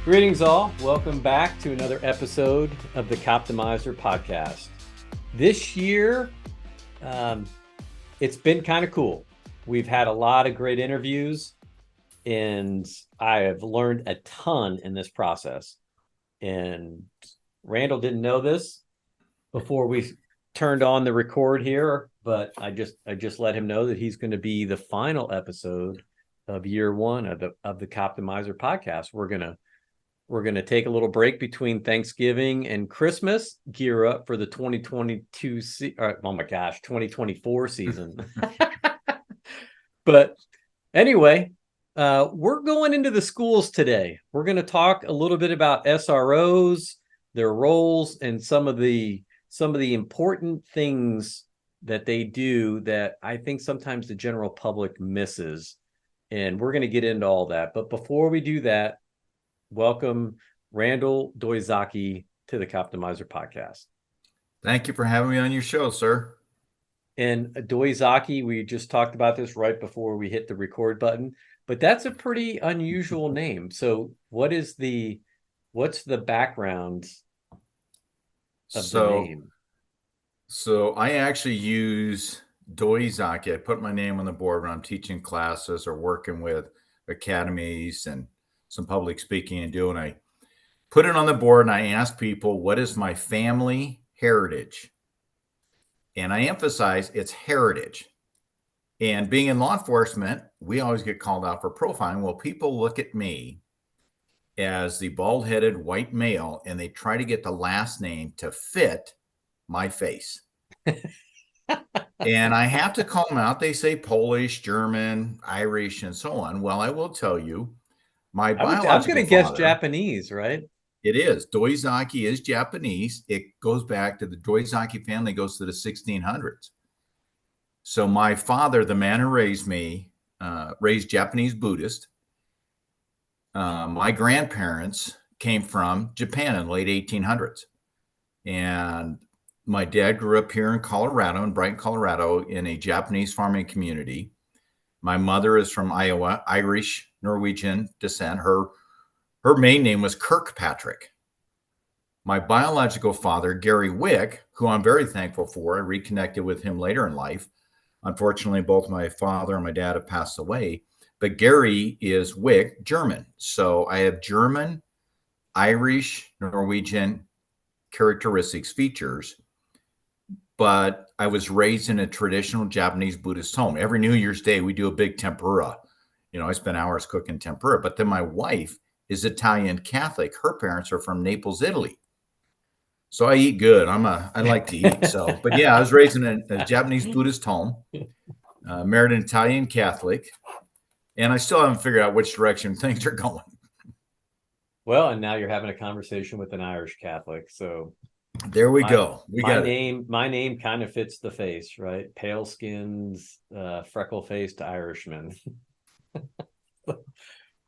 Greetings all. Welcome back to another episode of the Coptimizer podcast. This year, it's been kind of cool. We've had a lot of great interviews and I have learned a ton in this process. And Randall didn't know this before we turned on the record here, but I just let him know that he's going to be the final episode of year one of the Coptimizer podcast. We're going to take a little break between Thanksgiving and Christmas, gear up for the 2024 season. But anyway, we're going into the schools today. We're going to talk a little bit about SROs, their roles, and some of the important things that they do that I think sometimes the general public misses. And we're going to get into all that. But before we do that, welcome Randall Doizaki to the Coptimizer podcast. Thank you for having me on your show, sir. And Doizaki, we just talked about this right before we hit the record button, but that's a pretty unusual name. So what's the background of the name? So I actually use Doizaki. I put my name on the board when I'm teaching classes or working with academies and some public speaking and doing. I put it on the board and I ask people, what is my family heritage? And I emphasize it's heritage. And being in law enforcement, we always get called out for profiling. Well, people look at me as the bald-headed white male and they try to get the last name to fit my face. And I have to call them out. They say Polish, German, Irish, and so on. Well, I will tell you, my biological I'm going to guess father, Japanese, right? It is. Doizaki is Japanese. It goes back to the Doizaki family, goes to the 1600s. So my father, the man who raised me, raised Japanese Buddhist. My grandparents came from Japan in the late 1800s. And my dad grew up here in Colorado, in Brighton, Colorado, in a Japanese farming community. My mother is from Iowa, Irish, Norwegian descent. Her main name was Kirkpatrick. My biological father, Gary Wick, who I'm very thankful for, I reconnected with him later in life. Unfortunately, both my father and my dad have passed away, but Gary is Wick, German. So I have German, Irish, Norwegian characteristics, features, but I was raised in a traditional Japanese Buddhist home. Every New Year's Day, we do a big tempura. I spend hours cooking tempura, but then my wife is Italian Catholic. Her parents are from Naples, Italy. So I eat good. I like to eat. So, but yeah, I was raised in a Japanese Buddhist home, married an Italian Catholic, and I still haven't figured out which direction things are going. Well, and now you're having a conversation with an Irish Catholic. So there we go. My name kind of fits the face, right? Pale skins, freckle-faced Irishman.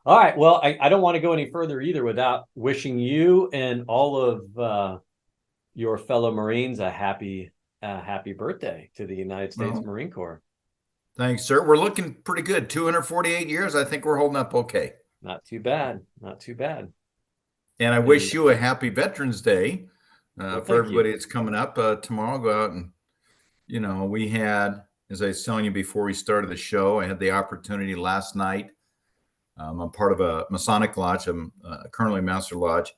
All right. Well, I don't want to go any further either without wishing you and all of your fellow Marines a happy birthday to the United States Marine Corps. Thanks, sir. We're looking pretty good. 248 years. I think we're holding up okay. Not too bad. Not too bad. And I wish you a happy Veterans Day for everybody that's coming up tomorrow. Go out and, we had, as I was telling you before we started the show, I had the opportunity last night. I'm part of a Masonic lodge. I'm currently Master Lodge.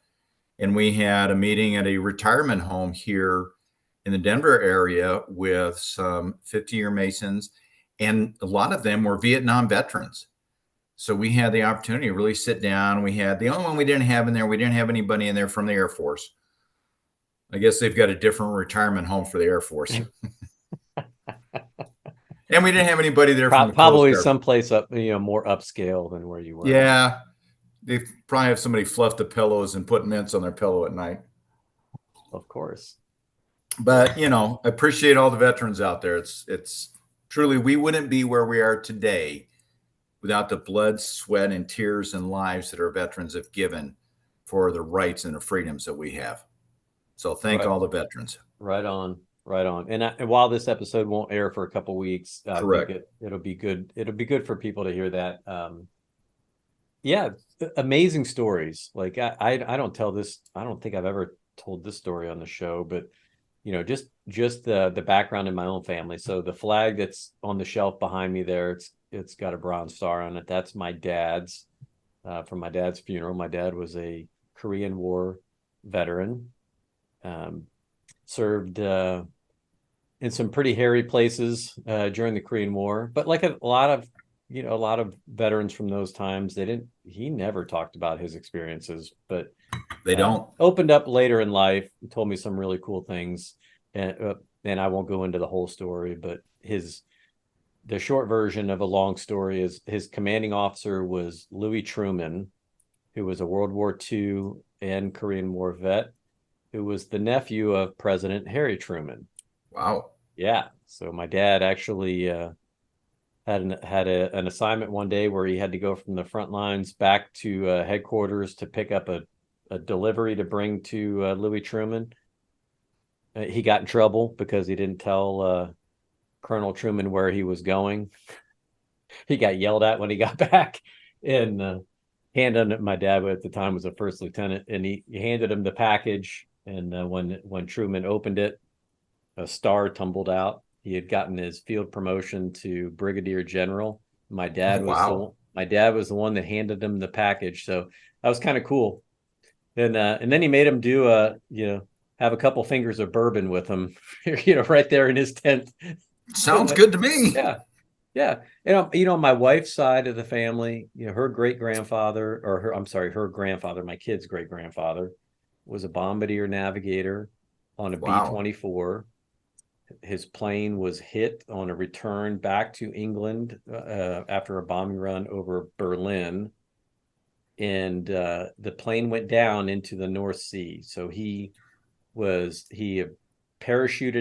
And we had a meeting at a retirement home here in the Denver area with some 50-year Masons. And a lot of them were Vietnam veterans. So we had the opportunity to really sit down. We had the only one we didn't have in there. We didn't have anybody in there from the Air Force. I guess they've got a different retirement home for the Air Force. And we didn't have anybody there from the probably someplace up, more upscale than where you were. Yeah. They probably have somebody fluff the pillows and put mints on their pillow at night. Of course. But, I appreciate all the veterans out there. It's truly, we wouldn't be where we are today without the blood, sweat, and tears and lives that our veterans have given for the rights and the freedoms that we have. So thank all the veterans. Right on. And while this episode won't air for a couple weeks, correct, it'll be good. It'll be good for people to hear that Yeah, amazing stories. Like I don't tell this. I don't think I've ever told this story on the show, but just the background in my own family. So the flag that's on the shelf behind me there, it's got a bronze star on it. That's my dad's from my dad's funeral. My dad was a Korean War veteran, um, served in some pretty hairy places during the Korean War. But like a lot of a lot of veterans from those times, they didn't. He never talked about his experiences, but They don't. opened up later in life, told me some really cool things, and I won't go into the whole story, but his the short version of a long story is his commanding officer was Louis Truman, who was a World War II and Korean War vet, who was the nephew of President Harry Truman. Wow. Yeah, so my dad actually had an assignment one day where he had to go from the front lines back to headquarters to pick up a delivery to bring to Louis Truman. He got in trouble because he didn't tell Colonel Truman where he was going. He got yelled at when he got back, and handed my dad at the time was a first lieutenant, and he handed him the package. And when Truman opened it, a star tumbled out. He had gotten his field promotion to brigadier general. Oh, wow. My dad was the one that handed him the package, so that was kind of cool. And then he made him do have a couple fingers of bourbon with him, right there in his tent. Sounds good to me. Yeah, yeah. My wife's side of the family, her great grandfather, or her, I'm sorry, her grandfather, my kid's great grandfather, was a bombardier navigator on a B Wow. 24. His plane was hit on a return back to England after a bombing run over Berlin, and the plane went down into the North Sea. So he parachuted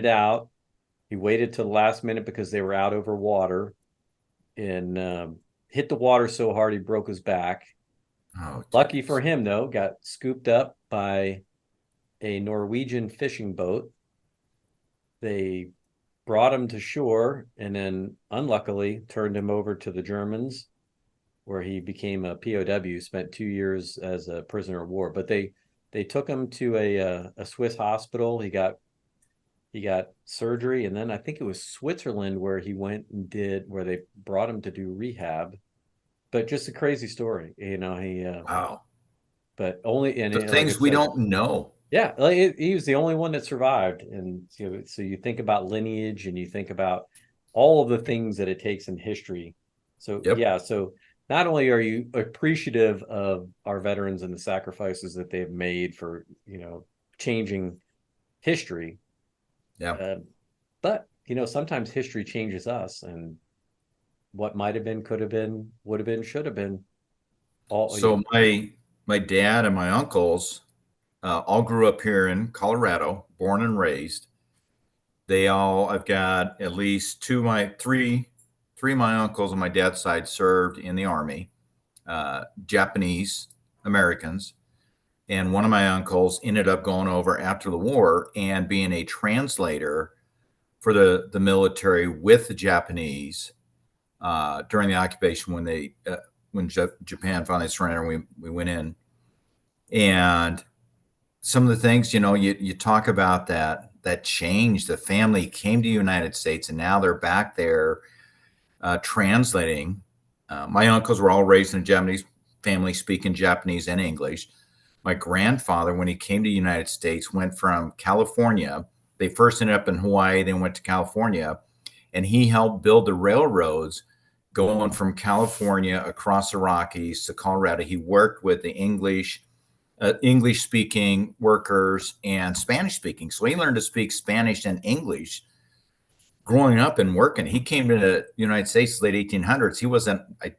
out. He waited till the last minute because they were out over water, and hit the water so hard he broke his back. Oh, Lucky for geez. him, though, got scooped up by a Norwegian fishing boat. They brought him to shore and then unluckily turned him over to the Germans, where he became a POW, spent 2 years as a prisoner of war. But they took him to a Swiss hospital. He got surgery, and then I think it was Switzerland where he went and did where they brought him to do rehab. But just a crazy story, he Wow. but only and The like I things we said, don't know. yeah, like he was the only one that survived. And so you think about lineage and you think about all of the things that it takes in history. So Yep. yeah, so not only are you appreciative of our veterans and the sacrifices that they've made for, changing history, Yeah. uh, but sometimes history changes us, and what might have been, could have been, would have been, should have been. All So my dad and my uncles all grew up here in Colorado, born and raised. I've got at least three of my uncles on my dad's side served in the army, Japanese Americans. And one of my uncles ended up going over after the war and being a translator for the military with the Japanese during the occupation when Japan finally surrendered. We went in, and some of the things you talk about that change. The family came to the United States, and now they're back there translating. My uncles were all raised in a Japanese family, speaking Japanese and English. My grandfather, when he came to the United States, went from California. They first ended up in Hawaii, then went to California, and he helped build the railroads going from California across the Rockies to Colorado. He worked with the English speaking workers and Spanish speaking. So he learned to speak Spanish and English growing up and working. He came to the United States late 1800s. He wasn't, I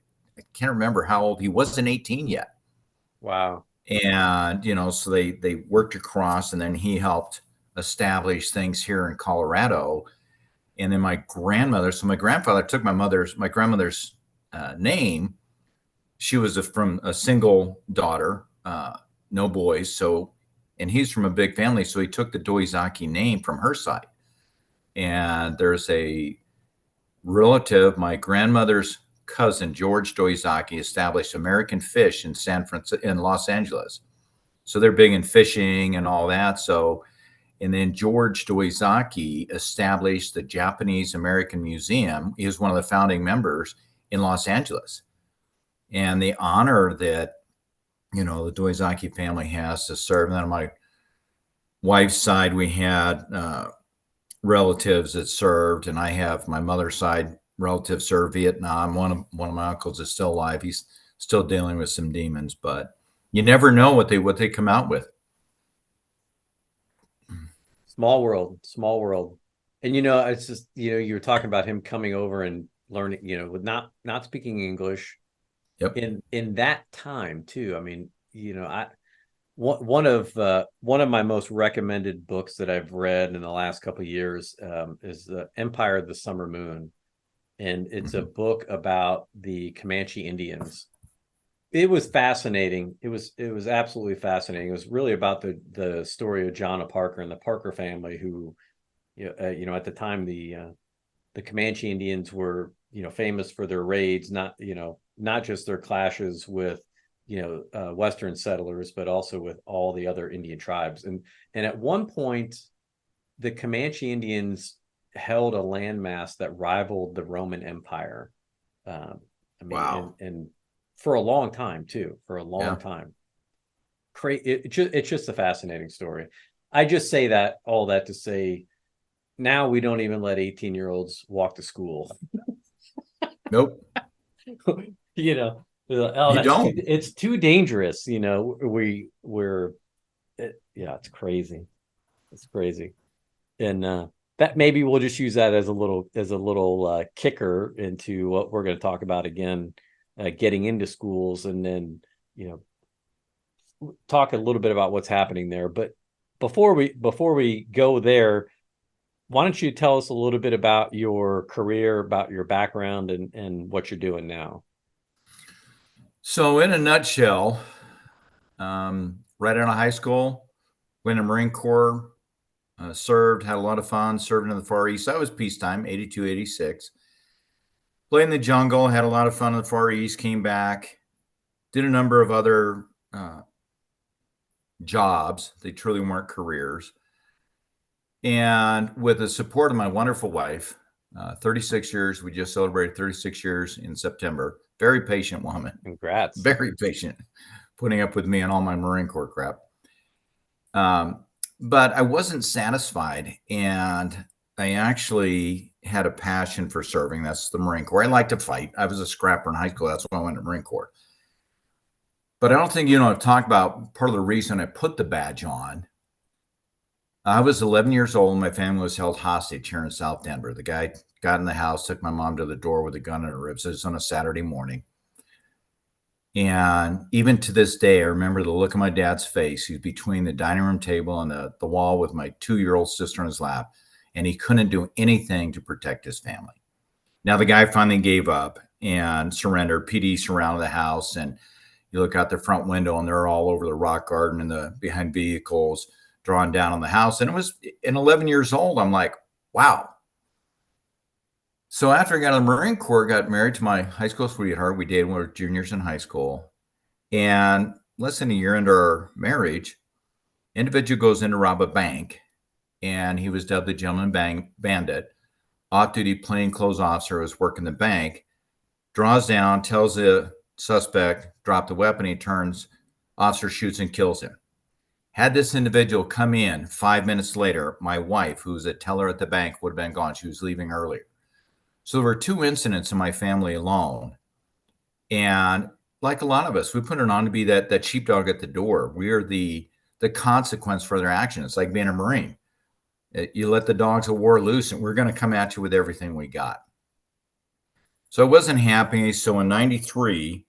can't remember how old, he wasn't 18 yet. Wow. And, so they worked across, and then he helped establish things here in Colorado. And then so my grandfather took my grandmother's name. She was from a single daughter, no boys. So, and he's from a big family. So he took the Doizaki name from her side. And there's a relative, my grandmother's cousin, George Doizaki, established American Fish in Los Angeles. So they're big in fishing and all that. So, and then George Doizaki established the Japanese American Museum. He was one of the founding members in Los Angeles. And the honor that, the Doizaki family has to serve. And then on my wife's side, we had relatives that served, and I have my mother's side relatives served Vietnam. One of my uncles is still alive. He's still dealing with some demons, but you never know what they come out with. Small world, small world. And it's just, you were talking about him coming over and learning, with not speaking English. Yep. In that time too. I mean, one of my most recommended books that I've read in the last couple of years is The Empire of the Summer Moon. And it's a book about the Comanche Indians. It was fascinating. It was absolutely fascinating. It was really about the story of John Parker and the Parker family, who, at the time the Comanche Indians were, famous for their raids, not just their clashes with, Western settlers, but also with all the other Indian tribes. And at one point, the Comanche Indians held a landmass that rivaled the Roman Empire. Wow. And for a long time too, time. It's just a fascinating story. I just say all that to say, now we don't even let 18-year-olds walk to school. Nope. It's too dangerous. It's crazy. It's crazy. And that maybe we'll just use that as a little kicker into what we're going to talk about again, getting into schools, and then, talk a little bit about what's happening there. But before we go there, why don't you tell us a little bit about your career, about your background, and what you're doing now? So in a nutshell, right out of high school, went to Marine Corps, served, had a lot of fun, serving in the Far East. That was peacetime, 82, 86. Played in the jungle, had a lot of fun in the Far East, came back, did a number of other jobs. They truly weren't careers. And with the support of my wonderful wife, 36 years, we just celebrated 36 years in September. Very patient woman. Congrats. Very patient, putting up with me and all my Marine Corps crap. But I wasn't satisfied, and I actually had a passion for serving. That's the Marine Corps. I like to fight. I was a scrapper in high school. That's why I went to Marine Corps. But I don't think, I've talked about part of the reason I put the badge on. I was 11 years old, and my family was held hostage here in South Denver. The guy got in the house, took my mom to the door with a gun in her ribs. It was on a Saturday morning. And even to this day, I remember the look on my dad's face. He's between the dining room table and the wall with my 2-year-old sister in his lap, and he couldn't do anything to protect his family. Now, the guy finally gave up and surrendered. PD surrounded the house, and you look out the front window, and they're all over the rock garden and behind vehicles, drawing down on the house. And it was, in 11 years old, I'm like, wow. So after I got in the Marine Corps, got married to my high school sweetheart. We dated when we were juniors in high school. And less than a year into our marriage, individual goes in to rob a bank, and he was dubbed the gentleman bandit. Off-duty plainclothes officer was working the bank, draws down, tells the suspect, drop the weapon. He turns, officer shoots and kills him. Had this individual come in 5 minutes later, my wife, who was a teller at the bank, would have been gone. She was leaving earlier. So there were 2 incidents in my family alone. And like a lot of us, we put it on to be that sheepdog at the door. We are the consequence for their actions. It's like being a Marine. You let the dogs of war loose, and we're going to come at you with everything we got. So I wasn't happy. So in 93,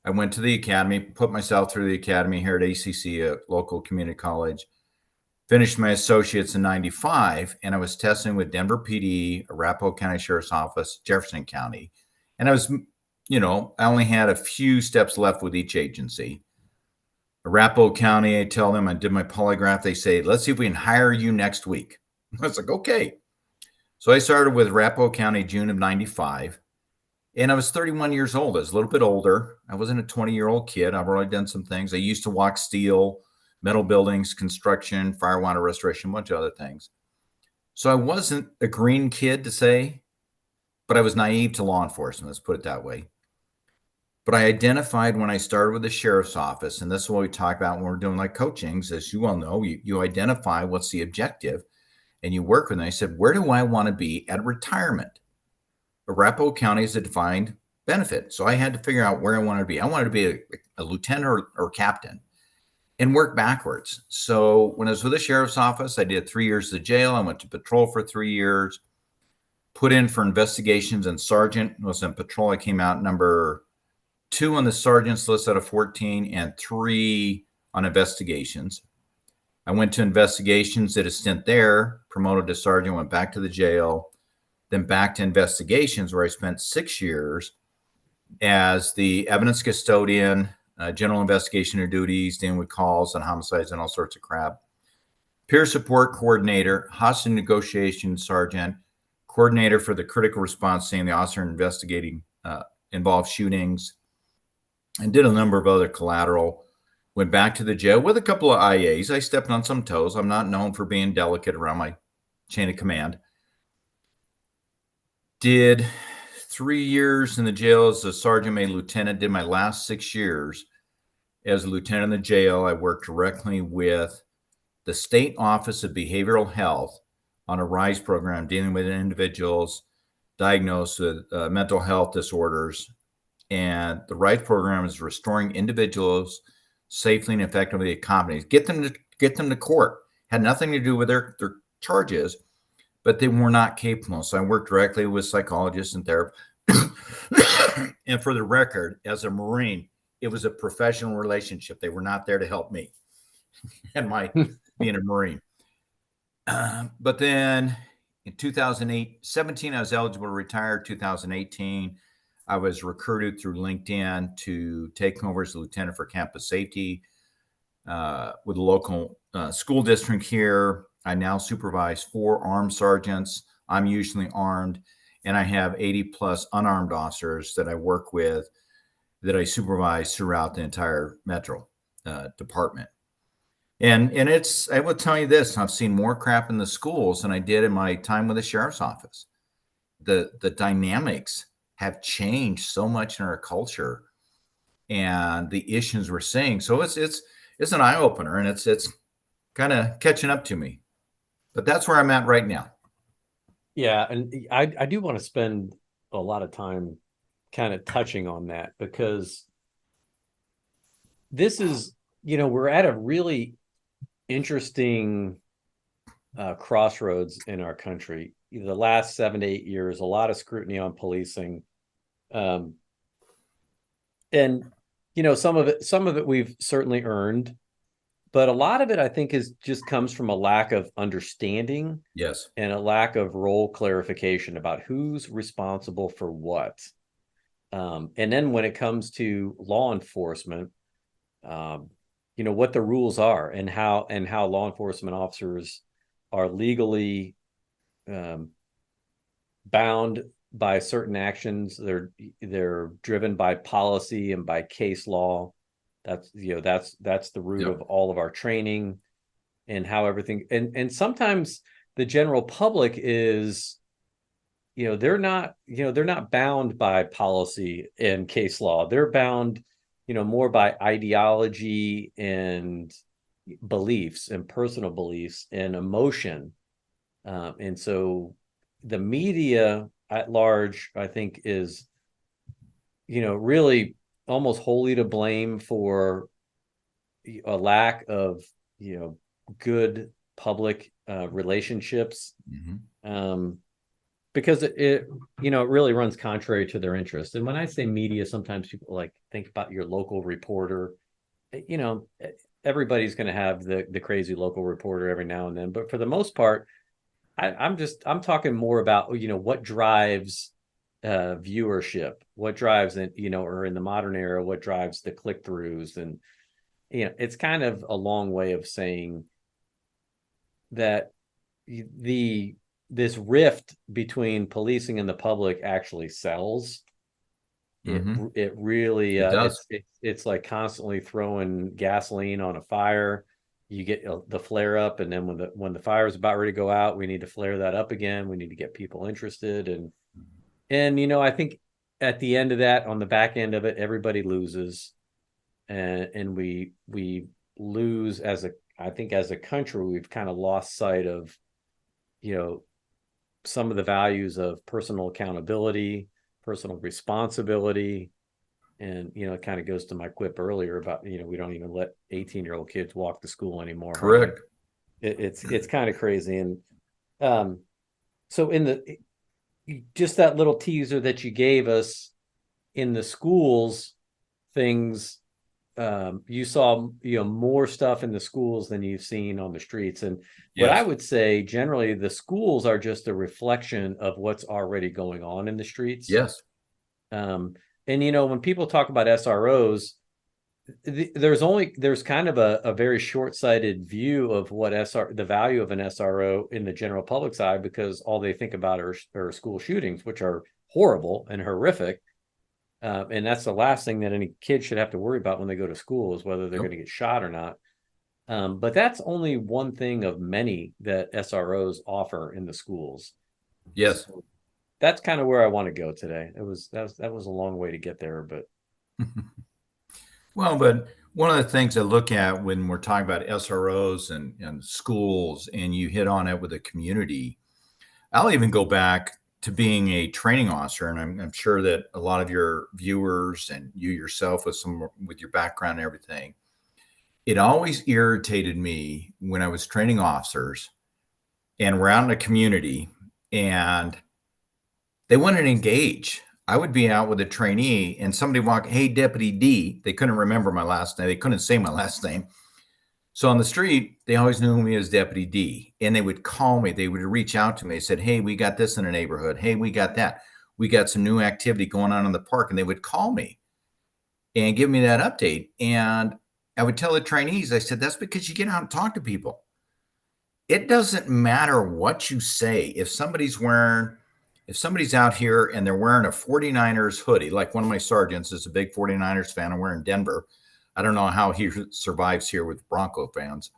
I went to the academy, put myself through the academy here at ACC, a local community college, finished my associates in 95, and I was testing with Denver PD, Arapahoe County Sheriff's Office, Jefferson County. And I was, I only had a few steps left with each agency. Arapahoe County, I tell them I did my polygraph. They say, let's see if we can hire you next week. I was like, okay. So I started with Arapahoe County June of 95. And I was 31 years old. I was a little bit older. I wasn't a 20-year-old kid. I've already done some things. I used to walk steel, metal buildings, construction, fire water restoration, a bunch of other things. So I wasn't a green kid to say, but I was naive to law enforcement. Let's put it that way. But I identified when I started with the sheriff's office, and this is what we talk about when we're doing like coachings, as you all know, you identify what's the objective and you work with them. I said, where do I want to be at retirement? Arapahoe County is a defined benefit. So I had to figure out where I wanted to be. I wanted to be a lieutenant or captain and work backwards. So when I was with the sheriff's office, I did 3 years of jail. I went to patrol for 3 years, put in for investigations, and sergeant was in patrol. I came out number 2 on the sergeant's list out of 14 and 3 on investigations. I went to investigations, did a stint there, promoted to sergeant, went back to the jail, then back to investigations where I spent 6 years as the evidence custodian, general investigator duties, dealing with calls and homicides and all sorts of crap. Peer support coordinator, hostage negotiation sergeant, coordinator for the critical response team, the officer investigating involved shootings, and did a number of other collateral. Went back to the jail with a couple of IAs. I stepped on some toes. I'm not known for being delicate around my chain of command. Did 3 years in the jail as a sergeant major lieutenant. Did my last 6 years as a lieutenant in the jail. I worked directly with the State Office of Behavioral Health on a RISE program dealing with individuals diagnosed with mental health disorders. And the RISE program is restoring individuals safely and effectively to companies. Get them to court. Had nothing to do with their charges, but they were not capable. So I worked directly with psychologists and therapists. And for the record, as a Marine, it was a professional relationship. They were not there to help me and my being a Marine. But then in 2017, I was eligible to retire. 2018, I was recruited through LinkedIn to take over as a lieutenant for campus safety with a local school district here. I now supervise 4 armed sergeants. I'm usually armed, and I have 80 plus unarmed officers that I work with that I supervise throughout the entire metro department. And it's, I will tell you this, I've seen more crap in the schools than I did in my time with the sheriff's office. The dynamics have changed so much in our culture and the issues we're seeing. So it's an eye opener, and it's kind of catching up to me. But that's where I'm at right now. Yeah, and I do want to spend a lot of time kind of touching on that, because this is, we're at a really interesting crossroads in our country. The last 7 to 8 years, a lot of scrutiny on policing, and some of it we've certainly earned, but a lot of it I think is just comes from a lack of understanding. Yes. And a lack of role clarification about who's responsible for what. And then when it comes to law enforcement, what the rules are and how law enforcement officers are legally bound by certain actions. They're driven by policy and by case law. That's the root of all of our training and how everything, and sometimes the general public is, they're not bound by policy and case law. They're bound, more by ideology and beliefs and personal beliefs and emotion. And so the media at large, I think, is, really almost wholly to blame for a lack of, good public relationships. Mm-hmm. Because it really runs contrary to their interest. And when I say media, sometimes people think about your local reporter. Everybody's going to have the crazy local reporter every now and then, but for the most part, I'm talking more about what drives viewership, what drives it, or in the modern era, what drives the click-throughs. And it's kind of a long way of saying that this rift between policing and the public actually sells. Mhm. It really It does. it's like constantly throwing gasoline on a fire. You get the flare up, and then when the fire is about ready to go out, we need to flare that up again. We need to get people interested, and I think at the end of that, on the back end of it, everybody loses, and we lose as a I think as a country, we've kind of lost sight of you know some of the values of personal accountability, personal responsibility. And it kind of goes to my quip earlier about we don't even let 18-year-old kids walk to school anymore, hardly. Correct. It's kind of crazy. And um so in the just that little teaser that you gave us in the schools things, you saw more stuff in the schools than you've seen on the streets. And what I Yes. would say, generally, the schools are just a reflection of what's already going on in the streets. Yes. um, and when people talk about SROs, there's kind of a very short-sighted view of what the value of an SRO in the general public's eye, because all they think about are school shootings, which are horrible and horrific. And that's the last thing that any kid should have to worry about when they go to school, is whether they're going Nope. to get shot or not. But that's only one thing of many that SROs offer in the schools. Yes. So that's kind of where I want to go today. That was a long way to get there, but Well, but one of the things I look at when we're talking about SROs and schools, and you hit on it with the community, I'll even go back to being a training officer, and I'm sure that a lot of your viewers and you yourself, with your background and everything, it always irritated me when I was training officers and we're out in the community and they wouldn't engage. I would be out with a trainee and somebody walk, hey, Deputy D. They couldn't remember my last name. They couldn't say my last name. So on the street, they always knew me as Deputy D. And they would call me. They would reach out to me. They said, hey, we got this in the neighborhood. Hey, we got that. We got some new activity going on in the park. And they would call me and give me that update. And I would tell the trainees, I said, that's because you get out and talk to people. It doesn't matter what you say. If somebody's out here and they're wearing a 49ers hoodie, like one of my sergeants is a big 49ers fan, and we're in Denver. I don't know how he survives here with Bronco fans.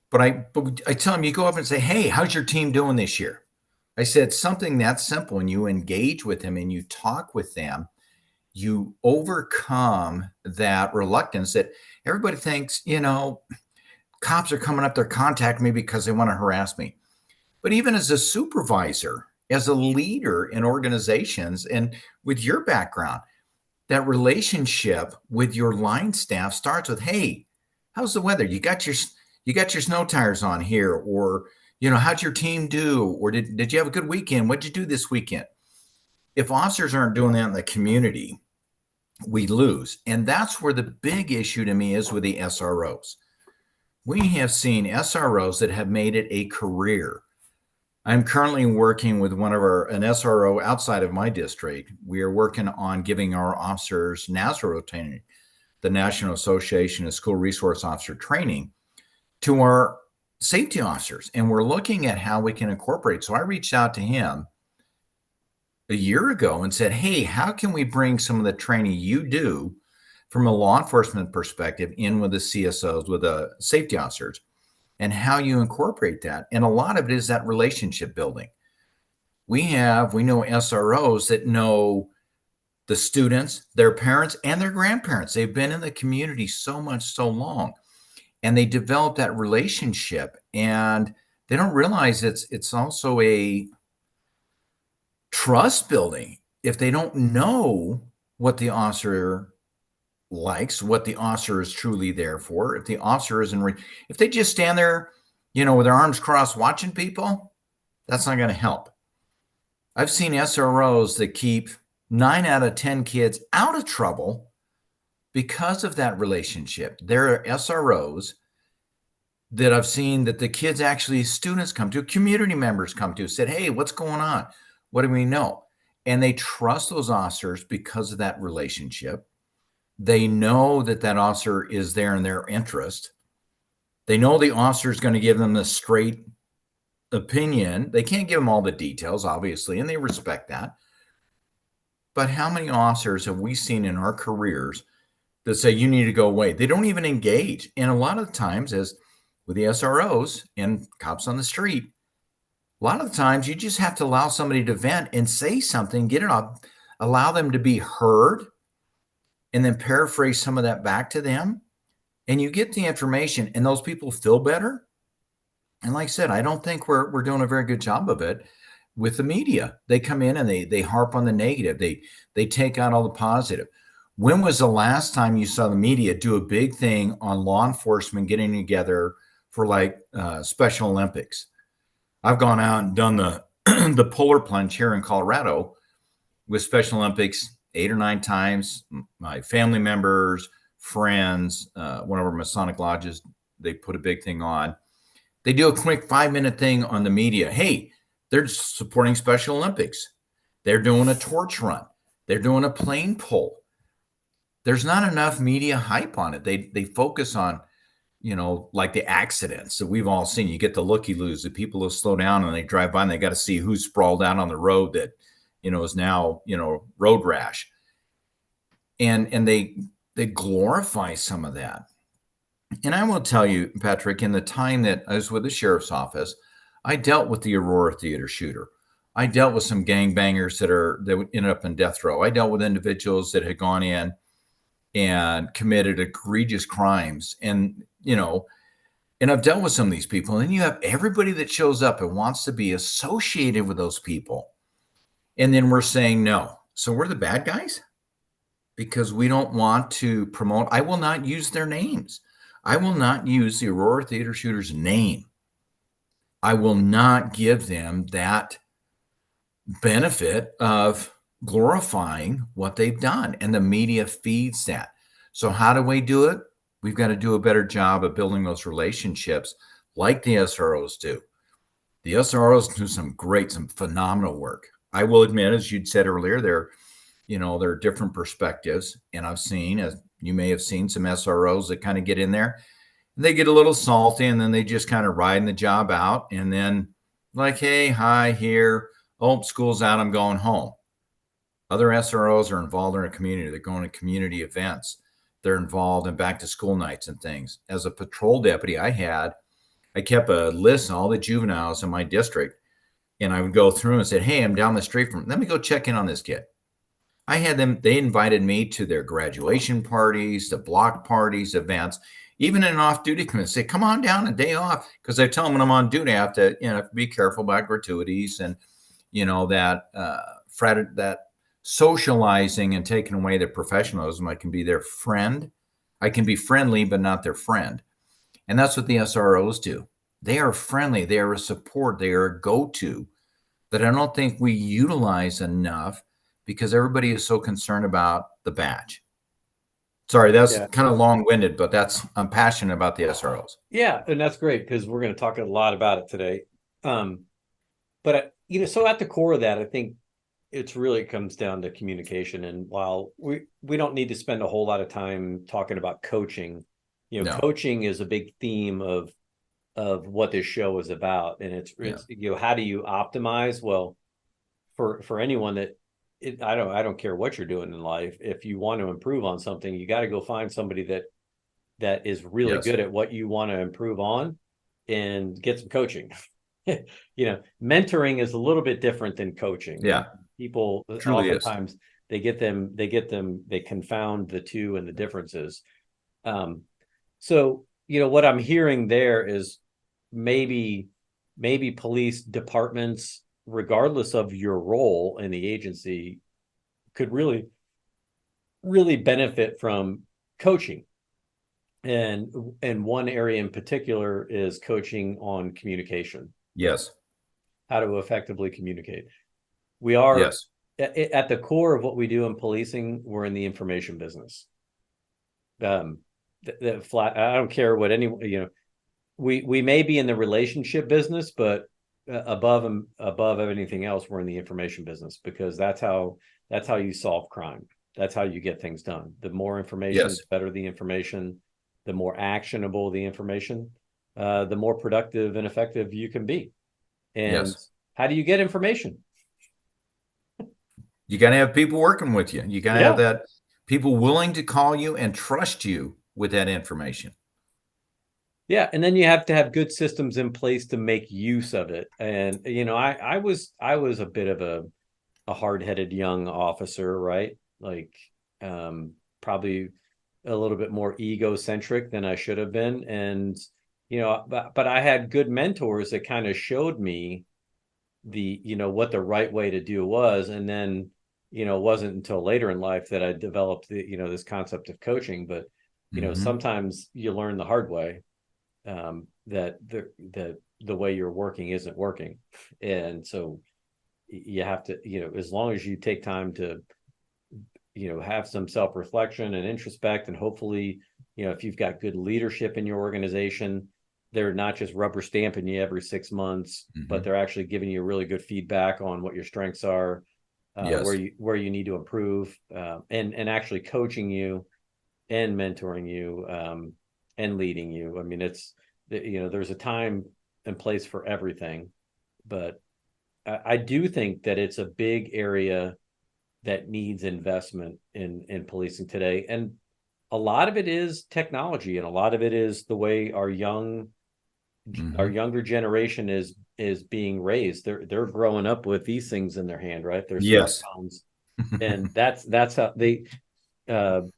But I tell him, you go up and say, hey, how's your team doing this year? I said something that simple, and you engage with them and you talk with them, you overcome that reluctance that everybody thinks, cops are coming up, they're contacting me because they want to harass me. But even as a supervisor, as a leader in organizations, and with your background, that relationship with your line staff starts with, hey, how's the weather? You got your snow tires on here, or how'd your team do? Or did you have a good weekend? What'd you do this weekend? If officers aren't doing that in the community, we lose. And that's where the big issue to me is with the SROs. We have seen SROs that have made it a career. I'm currently working with an SRO outside of my district. We are working on giving our officers NASRO training, the National Association of School Resource Officer Training, to our safety officers. And we're looking at how we can incorporate. So I reached out to him a year ago and said, hey, how can we bring some of the training you do from a law enforcement perspective in with the CSOs, with the safety officers, and how you incorporate that? And a lot of it is that relationship building. We know SROs that know the students, their parents, and their grandparents. They've been in the community so much, so long, and they develop that relationship, and they don't realize it's also a trust building. If they don't know what the officer likes, what the officer is truly there for, if the officer isn't, if they just stand there, with their arms crossed watching people, that's not going to help. I've seen SROs that keep 9 out of 10 kids out of trouble because of that relationship. There are SROs that I've seen that the kids, actually students come to, community members come to, said, hey, what's going on? What do we know? And they trust those officers because of that relationship. They know that officer is there in their interest. They know the officer is going to give them the straight opinion. They can't give them all the details, obviously, and they respect that. But how many officers have we seen in our careers that say you need to go away? They don't even engage. And a lot of times, as with the SROs and cops on the street, a lot of the times you just have to allow somebody to vent and say something, get it off, allow them to be heard, and then paraphrase some of that back to them. And you get the information, and those people feel better. And like I said, I don't think we're doing a very good job of it with the media. They come in and they harp on the negative. They take out all the positive. When was the last time you saw the media do a big thing on law enforcement getting together for like Special Olympics? I've gone out and done the the polar plunge here in Colorado with Special Olympics 8 or 9 times. My family members, friends, one of our Masonic lodges, they put a big thing on. They do a quick 5-minute thing on the media. Hey, they're supporting Special Olympics. They're doing a torch run. They're doing a plane pull. There's not enough media hype on it. They focus on, like the accidents that we've all seen. You get the looky-loos, the people who slow down and they drive by and they got to see who's sprawled out on the road that, is now, road rash. And they glorify some of that. And I will tell you, Patrick, in the time that I was with the sheriff's office, I dealt with the Aurora Theater shooter. I dealt with some gangbangers that ended up in death row. I dealt with individuals that had gone in and committed egregious crimes. And, and I've dealt with some of these people. And then you have everybody that shows up and wants to be associated with those people. And then we're saying no. So we're the bad guys because we don't want to promote. I will not use their names. I will not use the Aurora Theater shooter's name. I will not give them that benefit of glorifying what they've done. And the media feeds that. So how do we do it? We've got to do a better job of building those relationships like the SROs do. The SROs do some phenomenal work. I will admit, as you'd said earlier, there are different perspectives. And I've seen, as you may have seen, some SROs that kind of get in there and they get a little salty and then they just kind of riding the job out. And then like, hey, hi, here. Oh, school's out. I'm going home. Other SROs are involved in a community. They're going to community events. They're involved in back to school nights and things. As a patrol deputy, I kept a list of all the juveniles in my district. And I would go through and say, hey, I'm down the street from, let me go check in on this kid. I had them, they invited me to their graduation parties, the block parties, events, even in an off-duty committee. Say, come on down a day off. Because I tell them when I'm on duty, I have to, be careful about gratuities and, that socializing and taking away their professionalism. I can be their friend. I can be friendly, but not their friend. And that's what the SROs do. They are friendly. They are a support. They are a go-to that I don't think we utilize enough because everybody is so concerned about the badge. Sorry, that's kind of long-winded, but I'm passionate about the SROs. Yeah, and that's great because we're going to talk a lot about it today. But so at the core of that, I think it's really comes down to communication. And while we don't need to spend a whole lot of time talking about coaching, No. coaching is a big theme of what this show is about. And it's how do you optimize? Well, for anyone that I don't care what you're doing in life. If you want to improve on something, you got to go find somebody that is really good at what you want to improve on and get some coaching. Mentoring is a little bit different than coaching. Yeah. People oftentimes they confound the two and the differences. So, what I'm hearing there is maybe police departments, regardless of your role in the agency, could really, really benefit from coaching. And one area in particular is coaching on communication. Yes. How to effectively communicate. We are at the core of what we do in policing. We're in the information business. I don't care what we may be in the relationship business, but above anything else, we're in the information business because that's how you solve crime. That's how you get things done. The more information, the better the information, the more actionable the information, the more productive and effective you can be. And how do you get information? You got to have people working with you. You got to have Yeah. that people willing to call you and trust you with that information. Yeah, and then you have to have good systems in place to make use of it. And I was a bit of a hard-headed young officer, right? Like probably a little bit more egocentric than I should have been. And but I had good mentors that kind of showed me what the right way to do was. And then it wasn't until later in life that I developed this concept of coaching. But Mm-hmm. sometimes you learn the hard way, that the way you're working isn't working. And so you have to, as long as you take time to have some self-reflection and introspect, and hopefully if you've got good leadership in your organization, they're not just rubber stamping you every 6 months, Mm-hmm. but they're actually giving you really good feedback on what your strengths are, Yes. where you need to improve, and actually coaching you and mentoring you, and leading you. I mean, there's a time and place for everything. But I do think that it's a big area that needs investment in policing today. And a lot of it is technology, and a lot of it is the way our Mm-hmm. younger generation is being raised. They're growing up with these things in their hand, right? Their Yes. smartphones. And that's how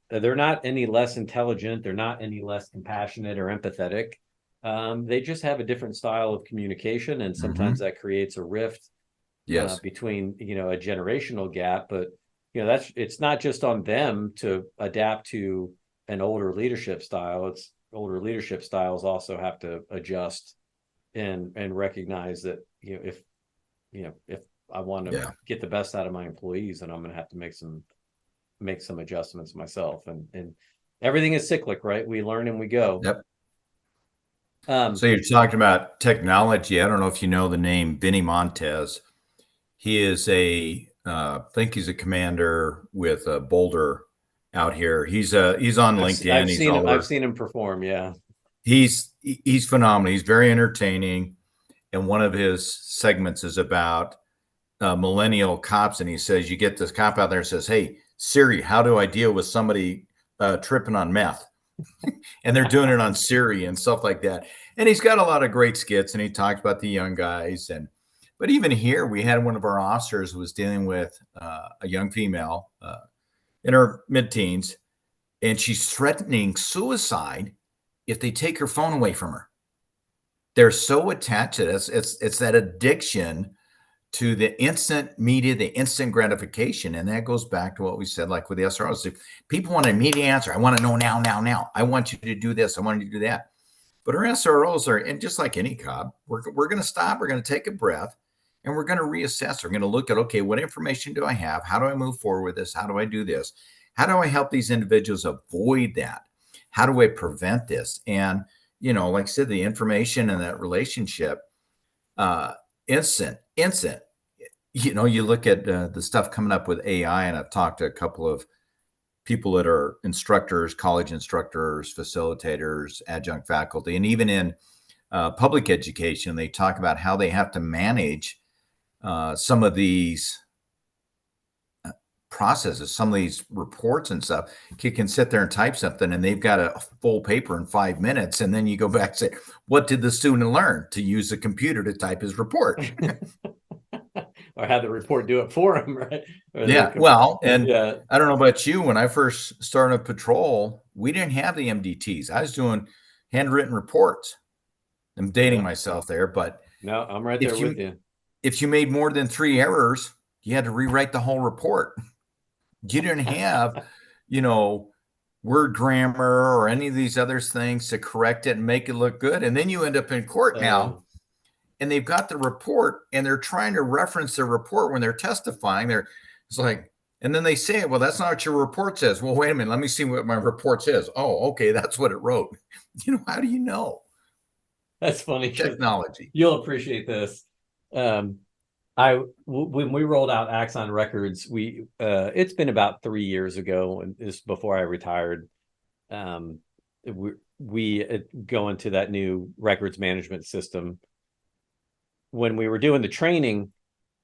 they're not any less intelligent, they're not any less compassionate or empathetic. They just have a different style of communication, and sometimes Mm-hmm. that creates a rift Yes. between a generational gap. But it's not just on them to adapt to an older leadership style. It's older leadership styles also have to adjust and recognize that if I want to Yeah. get the best out of my employees, then I'm going to have to make some adjustments myself. And everything is cyclic, right? We learn and we go. Yep. um So you're talking about technology. I don't know if you know the name Vinny Montez. He is I think he's a commander with Boulder out here. He's on LinkedIn. I've He's seen all him, I've over. seen him perform. Yeah. He's phenomenal. He's very entertaining, and one of his segments is about millennial cops, and he says you get this cop out there and says, "Hey Siri, how do I deal with somebody tripping on meth?" And they're doing it on Siri and stuff like that. And he's got a lot of great skits, and he talks about the young guys. And but even here, we had one of our officers who was dealing with a young female in her mid-teens, and she's threatening suicide if they take her phone away from her. They're so attached to this. It's that addiction to the instant media, the instant gratification. And that goes back to what we said, like with the SROs. If people want an immediate answer, I want to know now, now, now. I want you to do this. I want you to do that. But our SROs are, and just like any cop, we're going to stop. We're going to take a breath, and we're going to reassess. We're going to look at, okay, what information do I have? How do I move forward with this? How do I do this? How do I help these individuals avoid that? How do I prevent this? And, like I said, the information and that relationship, uh, instant. You look at the stuff coming up with AI, and I've talked to a couple of people that are instructors, college instructors, facilitators, adjunct faculty, and even in public education, they talk about how they have to manage some of these processes, some of these reports and stuff. You can sit there and type something, and they've got a full paper in 5 minutes, and then you go back and say, "What did the student learn?" To use the computer to type his report. Or have the report do it for him, right? Or Yeah, well, and yeah. I don't know about you. When I first started a patrol, we didn't have the MDTs. I was doing handwritten reports. I'm dating Yeah. myself there, but No, I'm right there if with you you. if you made more than 3 errors, you had to rewrite the whole report. You didn't have, you know, word grammar or any of these other things to correct it and make it look good. And then you end up in court uh, now, and they've got the report, and they're trying to reference their report when they're testifying. It's like, and then they say, well, that's not what your report says. Well, wait a minute, let me see what my report says. Oh, okay, that's what it wrote. How do you know? that's funny because Technology. you'll appreciate this. um when we rolled out Axon Records, it's been about 3 years ago, and this before I retired. um we go into that new records management system. When we were doing the training,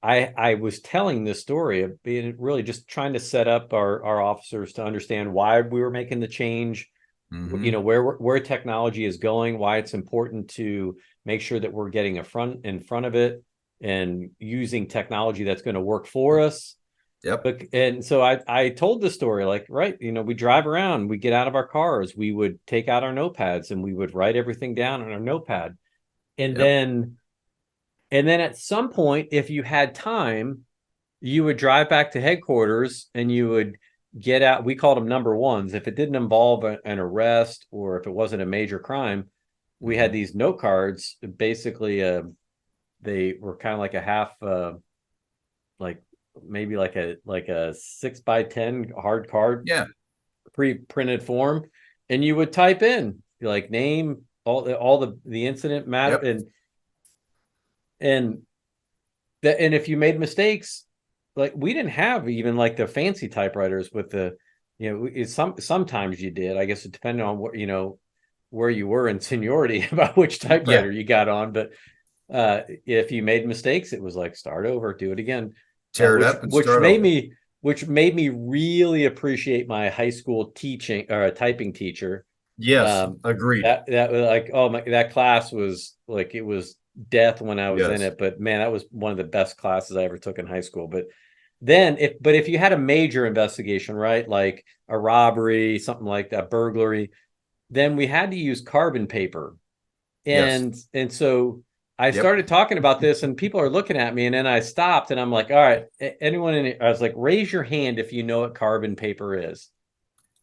I was telling this story of being really just trying to set up our officers to understand why we were making the change, you Mm-hmm. know, where technology is going, why it's important to make sure that we're getting in front of it and using technology that's going to work for us. Yep. But and so I told the story like, right, you know, we drive around, we get out of our cars, we would take out our notepads and we would write everything down on our notepad. And Yep. then and then at some point, if you had time, you would drive back to headquarters and you would get out. We called them number ones. If it didn't involve an arrest or if it wasn't a major crime, we had Mm-hmm. these note cards. Basically, they were kind of like a half, like maybe like a 6 by 10 hard card, Yeah. pre-printed form, and you would type in like name, all the incident matter, Yep. and that, and if you made mistakes, like we didn't have even like the fancy typewriters with the, you know, sometimes you did. I guess it depended on what, you know, where you were in seniority about which Yeah. typewriter you got on. But if you made mistakes, it was like start over, do it again, Tear it up and which start made over. me really appreciate my high school teaching or a typing teacher. Yes. um Agreed. that was like, oh my, that class was like, it was death when I was in Yes. it, but man, that was one of the best classes I ever took in high school. But then if you had a major investigation, right, like a robbery, something like that, burglary, then we had to use carbon paper. Yes. And so I Yep. started talking about this and people are looking at me, and then I stopped and I'm like, all right, anyone in I was like, raise your hand if you know what carbon paper is.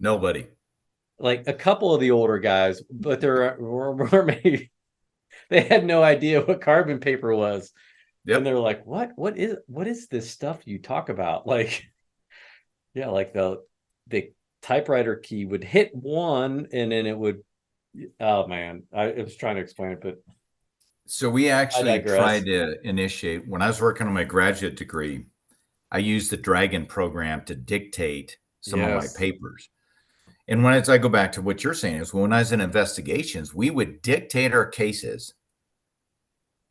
Nobody. Like a couple of the older guys, but there were maybe they had no idea what carbon paper was. And Yep. they're like, what is this stuff you talk about? Like, yeah, like the typewriter key would hit one and then it would, oh man, I was trying to explain it, but So we I actually tried digress. to initiate when I was working on my graduate degree. I used the Dragon program to dictate some of my Yes. papers. And when I go back to what you're saying is when I was in investigations, we would dictate our cases,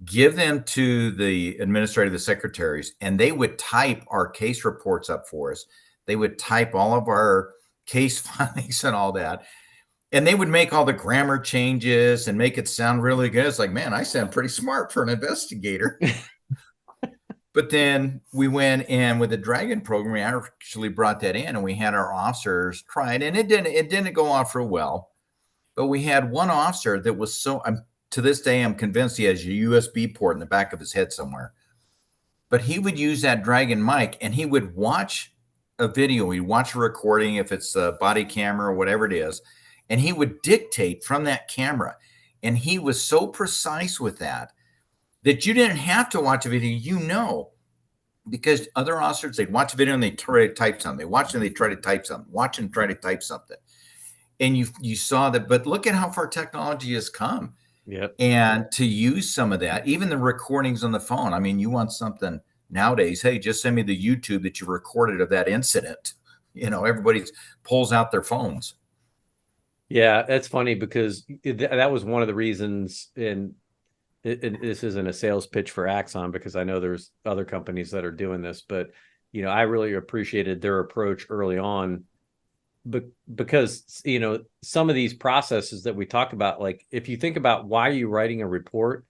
give them to the administrative secretaries, and they would type our case reports up for us. They would type all of our case findings and all that. And they would make all the grammar changes and make it sound really good. It's like, man, I sound pretty smart for an investigator. But then we went and with the Dragon program, we actually brought that in and we had our officers try it. And it didn't go off real well. But we had one officer that was so to this day, I'm convinced he has a USB port in the back of his head somewhere. But he would use that Dragon mic and he would watch a video, he'd watch a recording, if it's a body camera or whatever it is, and he would dictate from that camera. And he was so precise with that that you didn't have to watch a video, because other officers, they'd watch a video and they try to type something. They watch and they try to type something, watch and try to type something. And you saw that, but look at how far technology has come. Yep. And to use some of that, even the recordings on the phone. I mean, you want something nowadays, hey, just send me the YouTube that you recorded of that incident. Everybody pulls out their phones. Yeah, that's funny because that was one of the reasons. And this isn't a sales pitch for Axon because I know there's other companies that are doing this, but you know, I really appreciated their approach early on. But because, you know, some of these processes that we talk about, like if you think about why are you writing a report,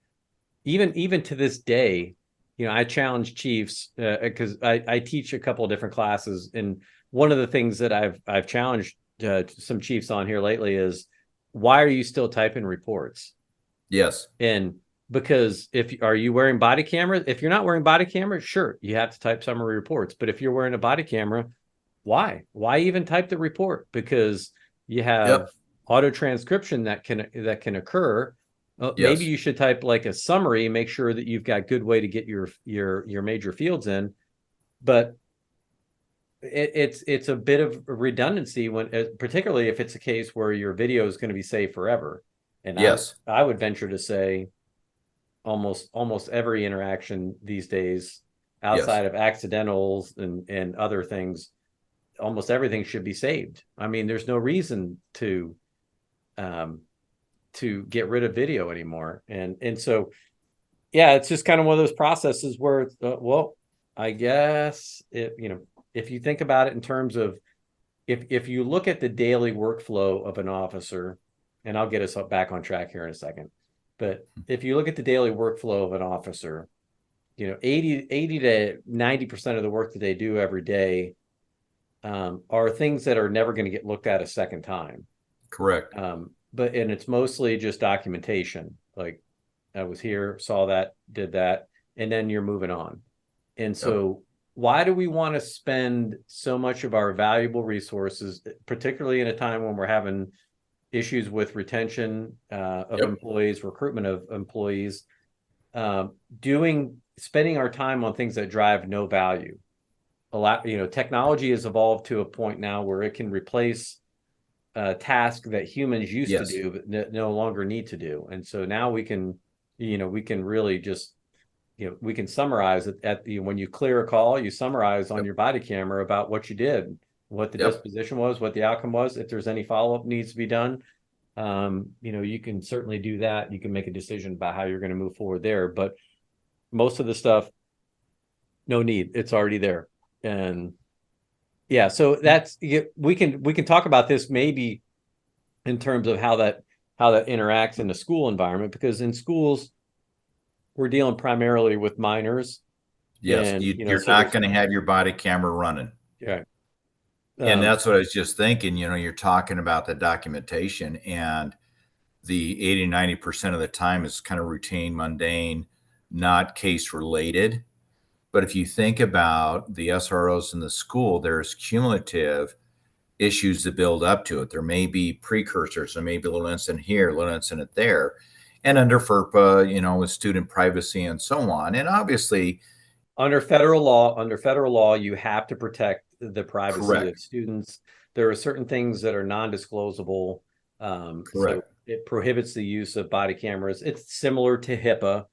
even to this day, you know, I challenge chiefs because I teach a couple of different classes, and one of the things that I've challenged some chiefs on here lately is why are you still typing reports? Yes. And because if are you wearing body camera? If you're not wearing body camera, sure, you have to type summary reports. But if you're wearing a body camera, why? Why even type the report? Because you Yep. have auto transcription that can occur. Maybe Yes. you should type like a summary, make sure that you've got good way to get your major fields in. But it's a bit of redundancy when, particularly if it's a case where your video is going to be saved forever. And Yes. I would venture to say almost every interaction these days, Yes. outside of accidentals and other things, almost everything should be saved. I mean, there's no reason um, to get rid of video anymore. And so, yeah, it's just kind of one of those processes where, well, I guess if you think about it in terms of if you look at the daily workflow of an officer, and I'll get us back on track here in a second, but if you look at the daily workflow of an officer, 80 to 90% of the work that they do every day are things that are never going to get looked at a second time. Correct. And it's mostly just documentation. Like I was here, saw that, did that, and then you're moving on. And Yep. so why do we want to spend so much of our valuable resources, particularly in a time when we're having issues with retention of Yep. employees, recruitment of employees, spending our time on things that drive no value? A lot, technology has evolved to a point now where it can replace task that humans used to Yes. do but no longer need to do. And so now we can really just we can summarize it when you clear a call, you summarize on Yep. your body camera about what you did, what the Yep. disposition was, what the outcome was. If there's any follow-up needs to be done, you can certainly do that. You can make a decision about how you're going to move forward there. But most of the stuff, no need. It's already there. And yeah, so we can talk about this maybe in terms of how that interacts in the school environment, because in schools we're dealing primarily with minors, Yes. and You're so not there's going to have your body camera running. yeah, And that's what I was just thinking. You're talking about the documentation, and the 80, 90% of the time is kind of routine, mundane, not case related. But if you think about the SROs in the school, there's cumulative issues that build up to it. There may be precursors, there may be a little incident here, a little incident there. And under FERPA, with student privacy and so on. And obviously, under federal law, you have to protect the privacy of correct, students. There are certain things that are non-disclosable. So correct, it prohibits the use of body cameras. It's similar to HIPAA.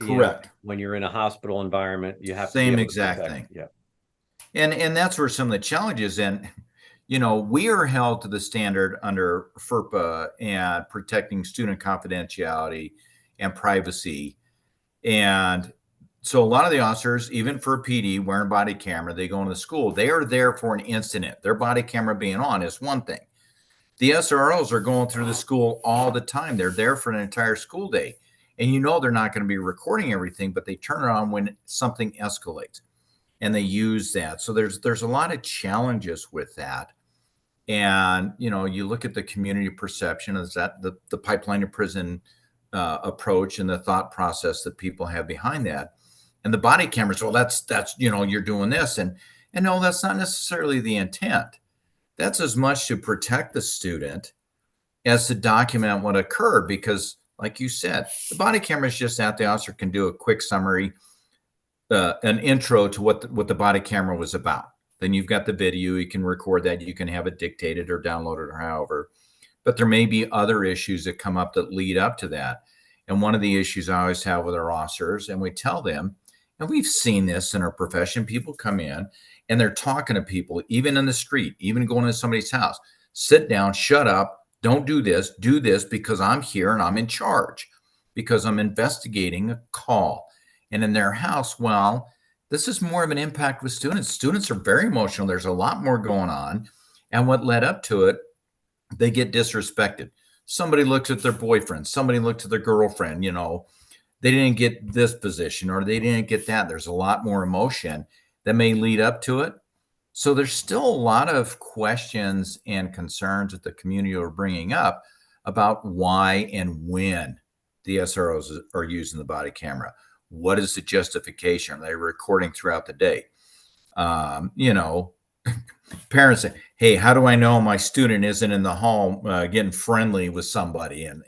correct. When you're in a hospital environment, you have to be Same able to exact protect. thing. Yeah. And that's where some of the challenges, and we are held to the standard under FERPA and protecting student confidentiality and privacy. And so a lot of the officers, even for a PD wearing body camera, they go into the school, they are there for an incident. Their body camera being on is one thing. The SROs are going through the school all the time. They're there for an entire school day. And they're not going to be recording everything, but they turn it on when something escalates and they use that. So there's a lot of challenges with that. And you look at the community perception, is that the pipeline to prison approach and the thought process that people have behind that, and the body cameras. Well, that's you're doing this, and no, that's not necessarily the intent. That's as much to protect the student as to document what occurred, because, like you said, the body camera is just that the officer can do a quick summary, an intro to what the body camera was about. Then you've got the video. You can record that. You can have it dictated or downloaded or however. But there may be other issues that come up that lead up to that. And one of the issues I always have with our officers, and we tell them, and we've seen this in our profession, people come in and they're talking to people, even in the street, even going to somebody's house. Sit down, shut up, don't do this because I'm here and I'm in charge, because I'm investigating a call. And in their house, well, this is more of an impact with students. Students are very emotional. There's a lot more going on. And what led up to it, they get disrespected. Somebody looks at their boyfriend, somebody looks at their girlfriend, they didn't get this position or they didn't get that. There's a lot more emotion that may lead up to it. So there's still a lot of questions and concerns that the community are bringing up about why and when the SROs are using the body camera. What is the justification? Are they recording throughout the day? Parents say, "Hey, how do I know my student isn't in the home getting friendly with somebody?" And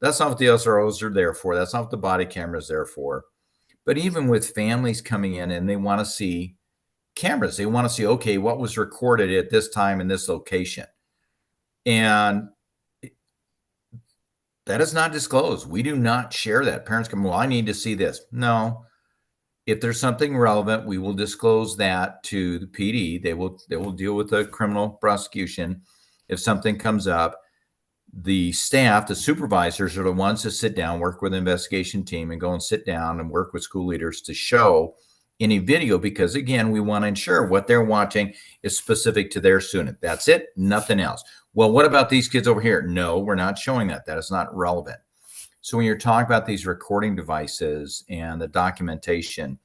that's not what the SROs are there for. That's not what the body camera is there for. But even with families coming in and they want to see cameras, they want to see, okay, what was recorded at this time in this location, and that is not disclosed. We do not share that. Parents come, well, I need to see this. No, if there's something relevant, we will disclose that to the PD. They will deal with the criminal prosecution. If something comes up, the staff, the supervisors are the ones that sit down, work with the investigation team, and go and sit down and work with school leaders to show any video because, again, we want to ensure what they're watching is specific to their student. That's it, nothing else. Well, what about these kids over here? No, we're not showing that. That is not relevant. So when you're talking about these recording devices and the documentation,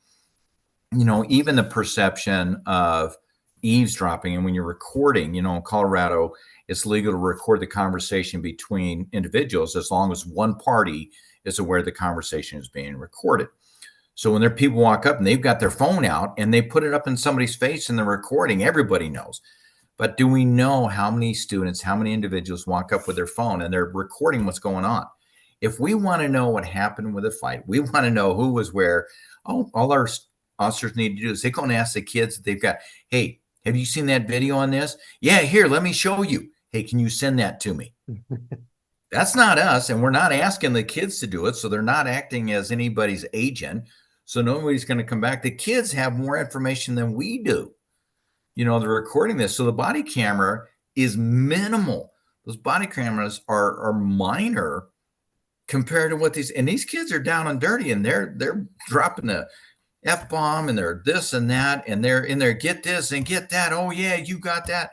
even the perception of eavesdropping, and when you're recording, in Colorado, it's legal to record the conversation between individuals as long as one party is aware the conversation is being recorded. So when people walk up and they've got their phone out and they put it up in somebody's face and they're recording, everybody knows. But do we know how many students, how many individuals walk up with their phone and they're recording what's going on? If we want to know what happened with a fight, we want to know who was where. All our officers need to do is they go and ask the kids that they've got, hey, have you seen that video on this? Yeah, here, let me show you. Hey, can you send that to me? That's not us, and we're not asking the kids to do it, so they're not acting as anybody's agent. So nobody's going to come back. The kids have more information than we do. They're recording this. So the body camera is minimal. Those body cameras are minor compared to what these kids are down and dirty, and they're dropping the F-bomb and they're this and that, and they're in there, get this and get that. Oh yeah, you got that.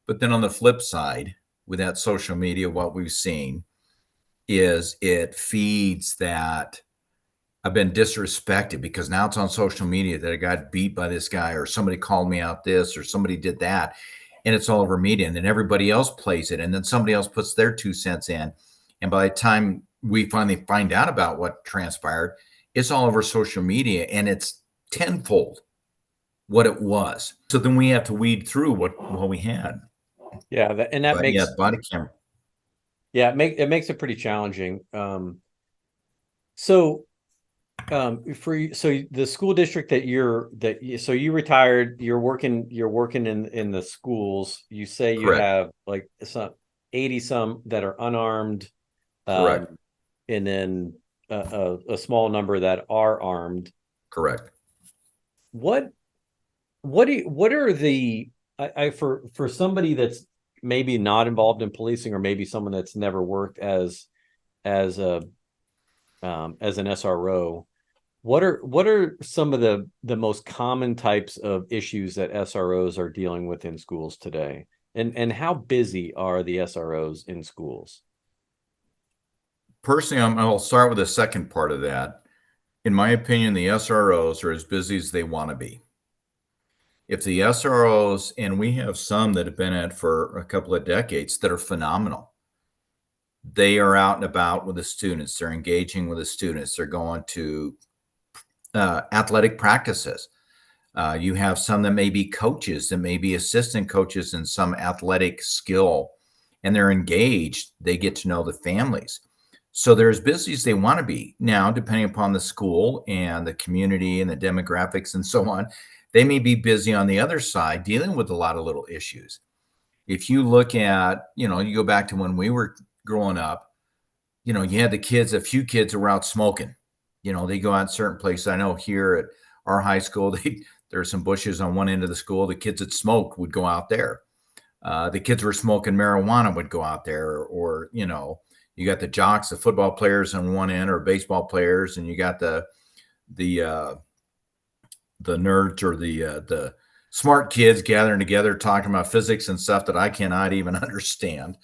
But then on the flip side, with that social media, what we've seen is it feeds that I've been disrespected because now it's on social media that I got beat by this guy, or somebody called me out this, or somebody did that. And it's all over media. And then everybody else plays it. And then somebody else puts their 2 cents in. And by the time we finally find out about what transpired, it's all over social media, and it's tenfold what it was. So then we have to weed through what we had. Yeah, that But yeah, makes body camera. yeah, it makes it pretty challenging. So so the school district so you retired, you're working in the schools. You say you Correct. have like some 80 some that are unarmed, Correct. and then a small number that are armed. Correct. What what are the I for somebody that's maybe not involved in policing, or maybe someone that's never worked as a as an SRO, what are some of the most common types of issues that SROs are dealing with in schools today? And how busy are the SROs in schools? Personally, I'll start with the second part of that. In my opinion, the SROs are as busy as they want to be. If the SROs, and we have some that have been at for a couple of decades that are phenomenal, they are out and about with the students. They're engaging with the students. They're going to athletic practices. You have some that may be coaches, that may be assistant coaches in some athletic skill, and they're engaged. They get to know the families. So they're as busy as they want to be. Now, depending upon the school and the community and the demographics and so on, they may be busy on the other side dealing with a lot of little issues. If you look at, you go back to when we were growing up, you had the kids, a few kids who were out smoking. They go out certain places. I know here at our high school, there are some bushes on one end of the school. The kids that smoked would go out there. The kids were smoking marijuana would go out there, or, you got the jocks, the football players on one end, or baseball players, and you got the nerds, or the smart kids gathering together talking about physics and stuff that I cannot even understand.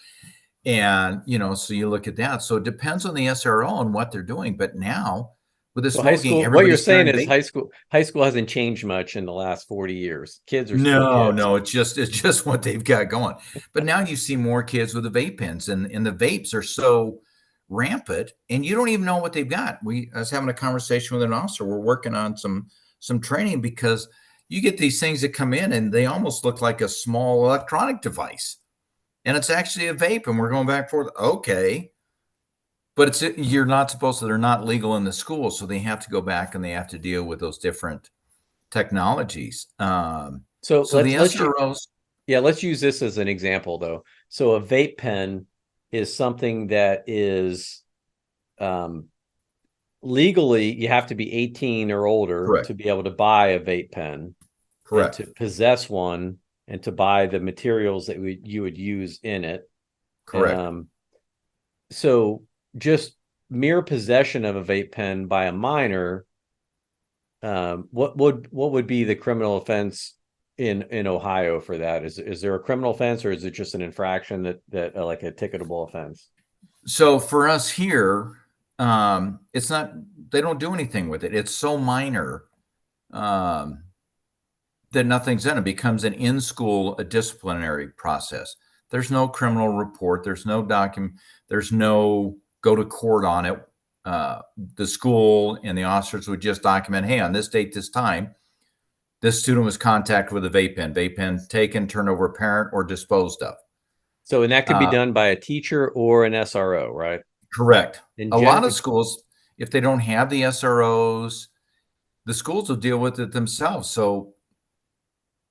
And so you look at that. So it depends on the SRO and what they're doing. But now with the So high smoking, school, what you're everybody's saying carrying is vape. High school hasn't changed much in the last 40 years. Kids are still No, kids. no, it's just what they've got going. But now you see more kids with the vape pens, and the vapes are so rampant, and you don't even know what they've got. I was having a conversation with an officer. We're working on some training, because you get these things that come in and they almost look like a small electronic device, and it's actually a vape. And we're going back and forth. Okay, but you're not supposed to. They're not legal in the school, so they have to go back and they have to deal with those different technologies. So So the let's SROs. yeah, let's use this as an example though. So a vape pen is something that is um, legally, you have to be 18 or older Correct. to be able to buy a vape pen and Correct. to possess one and to buy the materials that you would use in it. Correct. Um, so just mere possession of a vape pen by a minor What would be the criminal offense in Ohio for that? Is there a criminal offense, or is it just an infraction that like a ticketable offense? So for us here, it's not, they don't do anything with it. It's so minor um, that nothing's done. It becomes an in-school, a disciplinary process. There's no criminal report. There's no document. There's no go to court on it. The school and the officers would just document, hey, on this date, this time, this student was contacted with a vape pen taken, turned over a parent, or disposed of. So, and that could be Uh, done by a teacher or an SRO, right? Correct. And A lot of schools, if they don't have the SROs, the schools will deal with it themselves. So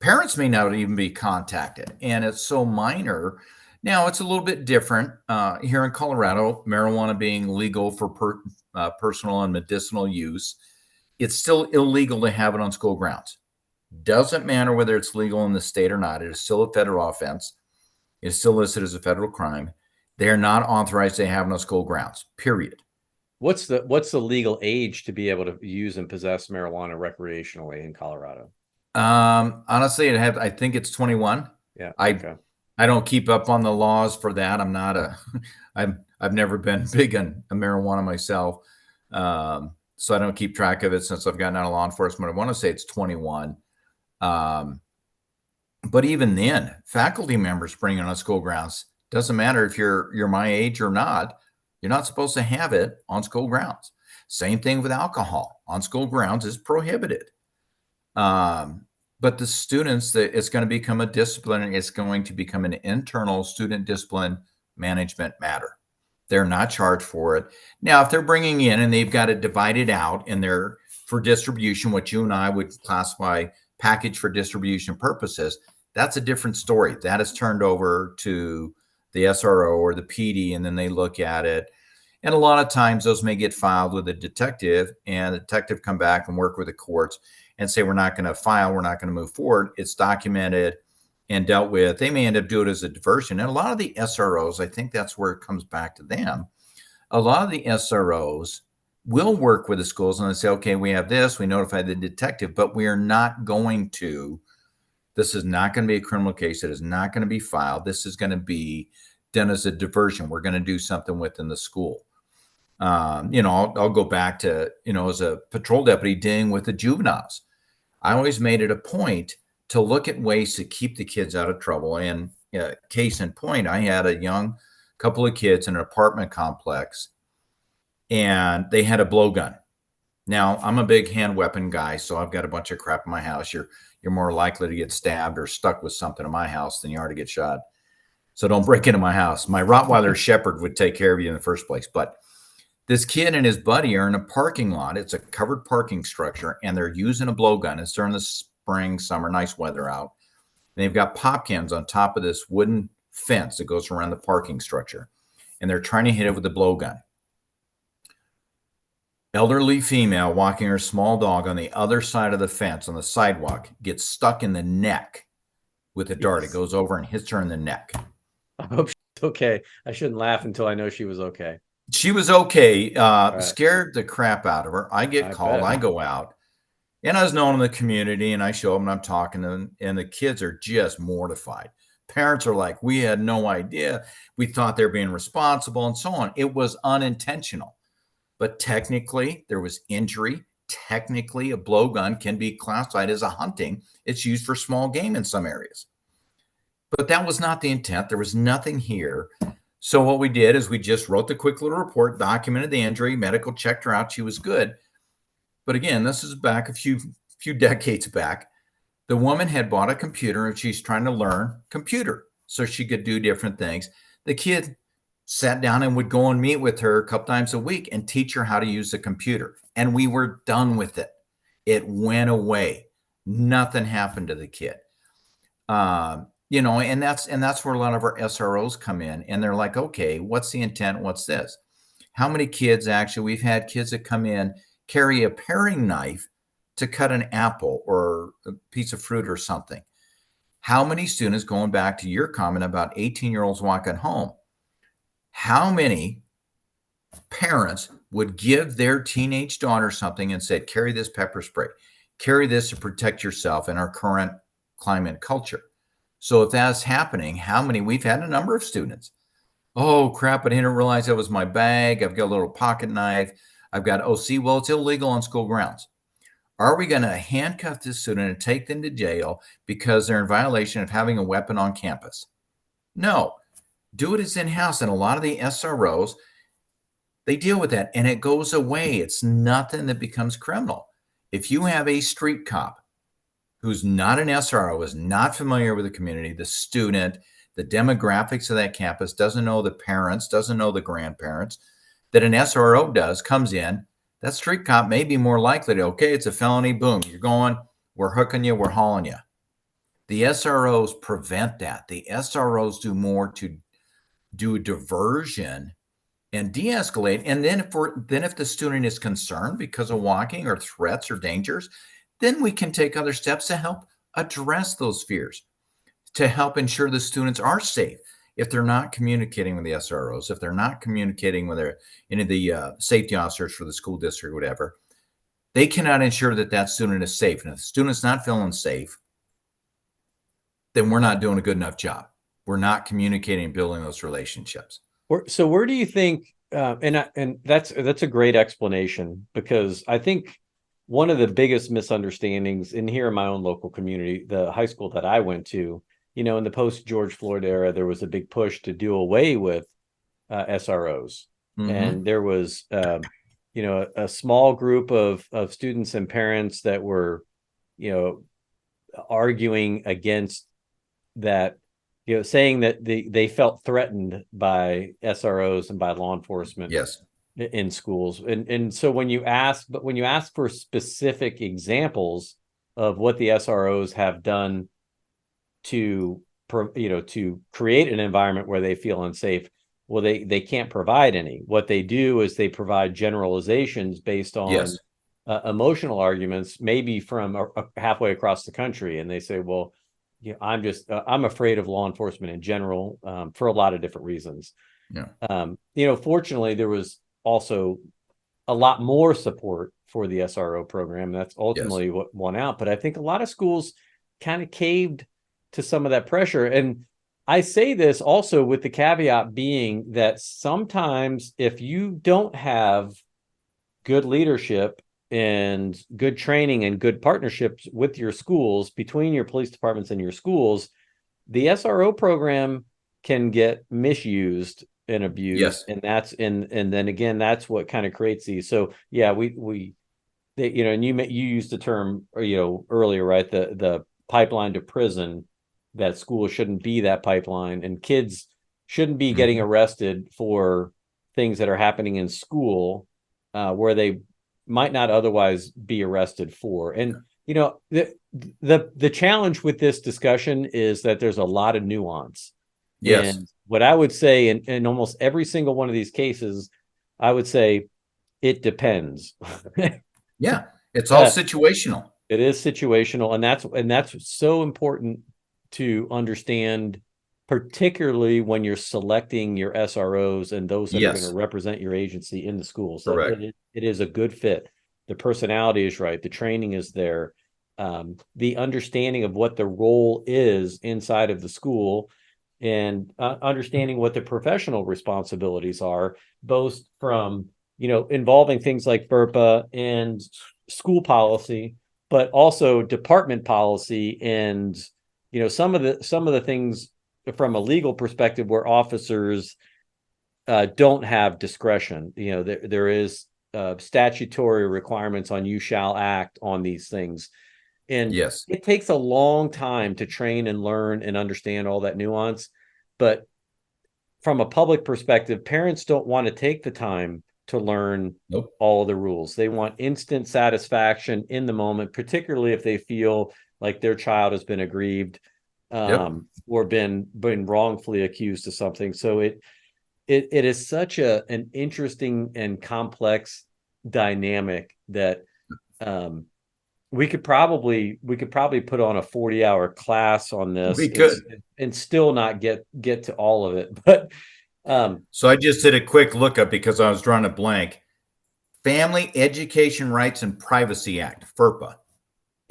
parents may not even be contacted, and it's so minor. Now, it's a little bit different here in Colorado, marijuana being legal for personal and medicinal use. It's still illegal to have it on school grounds. Doesn't matter whether it's legal in the state or not. It is still a federal offense. It's still listed as a federal crime. They are not authorized to have it on school grounds, period. what's the legal age to be able to use and possess marijuana recreationally in Colorado? Honestly, I think it's 21. Yeah. I Okay. I don't keep up on the laws for that. I'm not a I've never been big on marijuana myself. So I don't keep track of it since I've gotten out of law enforcement. I want to say it's 21. Um, but even then, faculty members bring it on school grounds. Doesn't matter if you're my age or not. You're not supposed to have it on school grounds. Same thing with alcohol on school grounds is prohibited. Um, but the students, that it's going to become a discipline. It's going to become an internal student discipline management matter. They're not charged for it. Now, if they're bringing in and they've got it divided out and they're for distribution, what you and I would classify package for distribution purposes, that's a different story. That is turned over to the SRO or the PD, and then they look at it. And a lot of times those may get filed with a detective, and the detective come back and work with the courts and say, we're not going to file, we're not going to move forward. It's documented and dealt with. They may end up doing it as a diversion. And a lot of the SROs, I think that's where it comes back to them. A lot of the SROs will work with the schools and they say, okay, we have this, we notify the detective, but we are not going to, this is not going to be a criminal case. It is not going to be filed. This is going to be done as a diversion. We're going to do something within the school. I'll go back to, as a patrol deputy dealing with the juveniles. I always made it a point to look at ways to keep the kids out of trouble. And case in point, I had a young couple of kids in an apartment complex, and they had a blowgun. Now, I'm a big hand weapon guy, so I've got a bunch of crap in my house. You're more likely to get stabbed or stuck with something in my house than you are to get shot. So don't break into my house. My Rottweiler Shepherd would take care of you in the first place. But this kid and his buddy are in a parking lot. It's a covered parking structure, and they're using a blowgun. It's during the spring, summer, nice weather out. And they've got pop cans on top of this wooden fence that goes around the parking structure, and they're trying to hit it with a blowgun. Elderly female walking her small dog on the other side of the fence on the sidewalk gets stuck in the neck with a dart. It goes over and hits her in the neck. I hope she's okay. I shouldn't laugh until I know she was okay. She was okay. Right. Scared the crap out of her. I get called. Bet. I go out. And I was known in the community, and I show up and I'm talking to them, and the kids are just mortified. Parents are like, we had no idea. We thought they were being responsible and so on. It was unintentional. But technically, there was injury. Technically, a blowgun can be classified as a hunting. It's used for small game in some areas. But that was not the intent. There was nothing here. So what we did is we just wrote the quick little report, documented the injury, medical checked her out. She was good. But again, this is back a few decades back. The woman had bought a computer and she's trying to learn computer so she could do different things. The kid sat down and would go and meet with her a couple times a week and teach her how to use the computer. And we were done with it. It went away. Nothing happened to the kid. And that's where a lot of our SROs come in, and they're like, okay, what's the intent? What's this? How many kids actually, we've had kids that come in, carry a paring knife to cut an apple or a piece of fruit or something. How many students, going back to your comment about 18-year-olds walking home, how many parents would give their teenage daughter something and said, carry this pepper spray, carry this to protect yourself in our current climate culture. So if that's happening, we've had a number of students. Oh crap, I didn't realize that was my bag. I've got a little pocket knife. I've got OC. Well, it's illegal on school grounds. Are we going to handcuff this student and take them to jail because they're in violation of having a weapon on campus? No. Do it as in-house. And a lot of the SROs, they deal with that and it goes away. It's nothing that becomes criminal. If you have a street cop who's not an SRO, is not familiar with the community, the student, the demographics of that campus, doesn't know the parents, doesn't know the grandparents, that an SRO does, comes in, that street cop may be more likely to, okay, it's a felony, boom, you're going, we're hooking you, we're hauling you. The SROs prevent that. The SROs do more to do diversion and de-escalate. And then if the student is concerned because of walking or threats or dangers, then we can take other steps to help address those fears, to help ensure the students are safe. If they're not communicating with the SROs, if they're not communicating with any of the safety officers for the school district, whatever, they cannot ensure that that student is safe. And if the student's not feeling safe, then we're not doing a good enough job. We're not communicating and building those relationships. So where do you think, and that's a great explanation, because I think one of the biggest misunderstandings in here in my own local community, the high school that I went to, in the post George Floyd era, there was a big push to do away with SROs. And there was, a small group of students and parents that were, arguing against that, saying that they felt threatened by SROs and by law enforcement. Yes. In schools. And so when you ask for specific examples of what the SROs have done to create an environment where they feel unsafe, well, they can't provide any. What they do is they provide generalizations based on Yes. Emotional arguments, maybe from halfway across the country. And they say, well, I'm afraid of law enforcement in general, for a lot of different reasons. Yeah. Fortunately, there was also a lot more support for the SRO program. That's ultimately what won out. But I think a lot of schools kind of caved to some of that pressure. And I say this also with the caveat being that sometimes if you don't have good leadership and good training and good partnerships with your schools, between your police departments and your schools, the SRO program can get misused and abused. Yes. And then again, that's what kind of creates these. So yeah, and you used the term, earlier, right? The pipeline to prison, that school shouldn't be that pipeline, and kids shouldn't be getting arrested for things that are happening in school, where they might not otherwise be arrested for. And, the challenge with this discussion is that there's a lot of nuance. Yes. And what I would say in almost every single one of these cases, I would say it depends. Yeah. It's all situational. It is situational. And that's so important to understand, particularly when you're selecting your SROs and those that are going to represent your agency in the schools. Correct. It is a good fit. The personality is right. The training is there. The understanding of what the role is inside of the school, and understanding what the professional responsibilities are, both from, involving things like FERPA and school policy, but also department policy and, some of the things from a legal perspective where officers don't have discretion. There is statutory requirements on you shall act on these things. And it takes a long time to train and learn and understand all that nuance. But from a public perspective, parents don't want to take the time to learn all the rules. They want instant satisfaction in the moment, particularly if they feel like their child has been aggrieved, or been wrongfully accused of something. So it is such an interesting and complex dynamic that we could probably put on a 40-hour class on this. We could. And still not get to all of it. But So I just did a quick lookup because I was drawing a blank. Family Education Rights and Privacy Act, FERPA,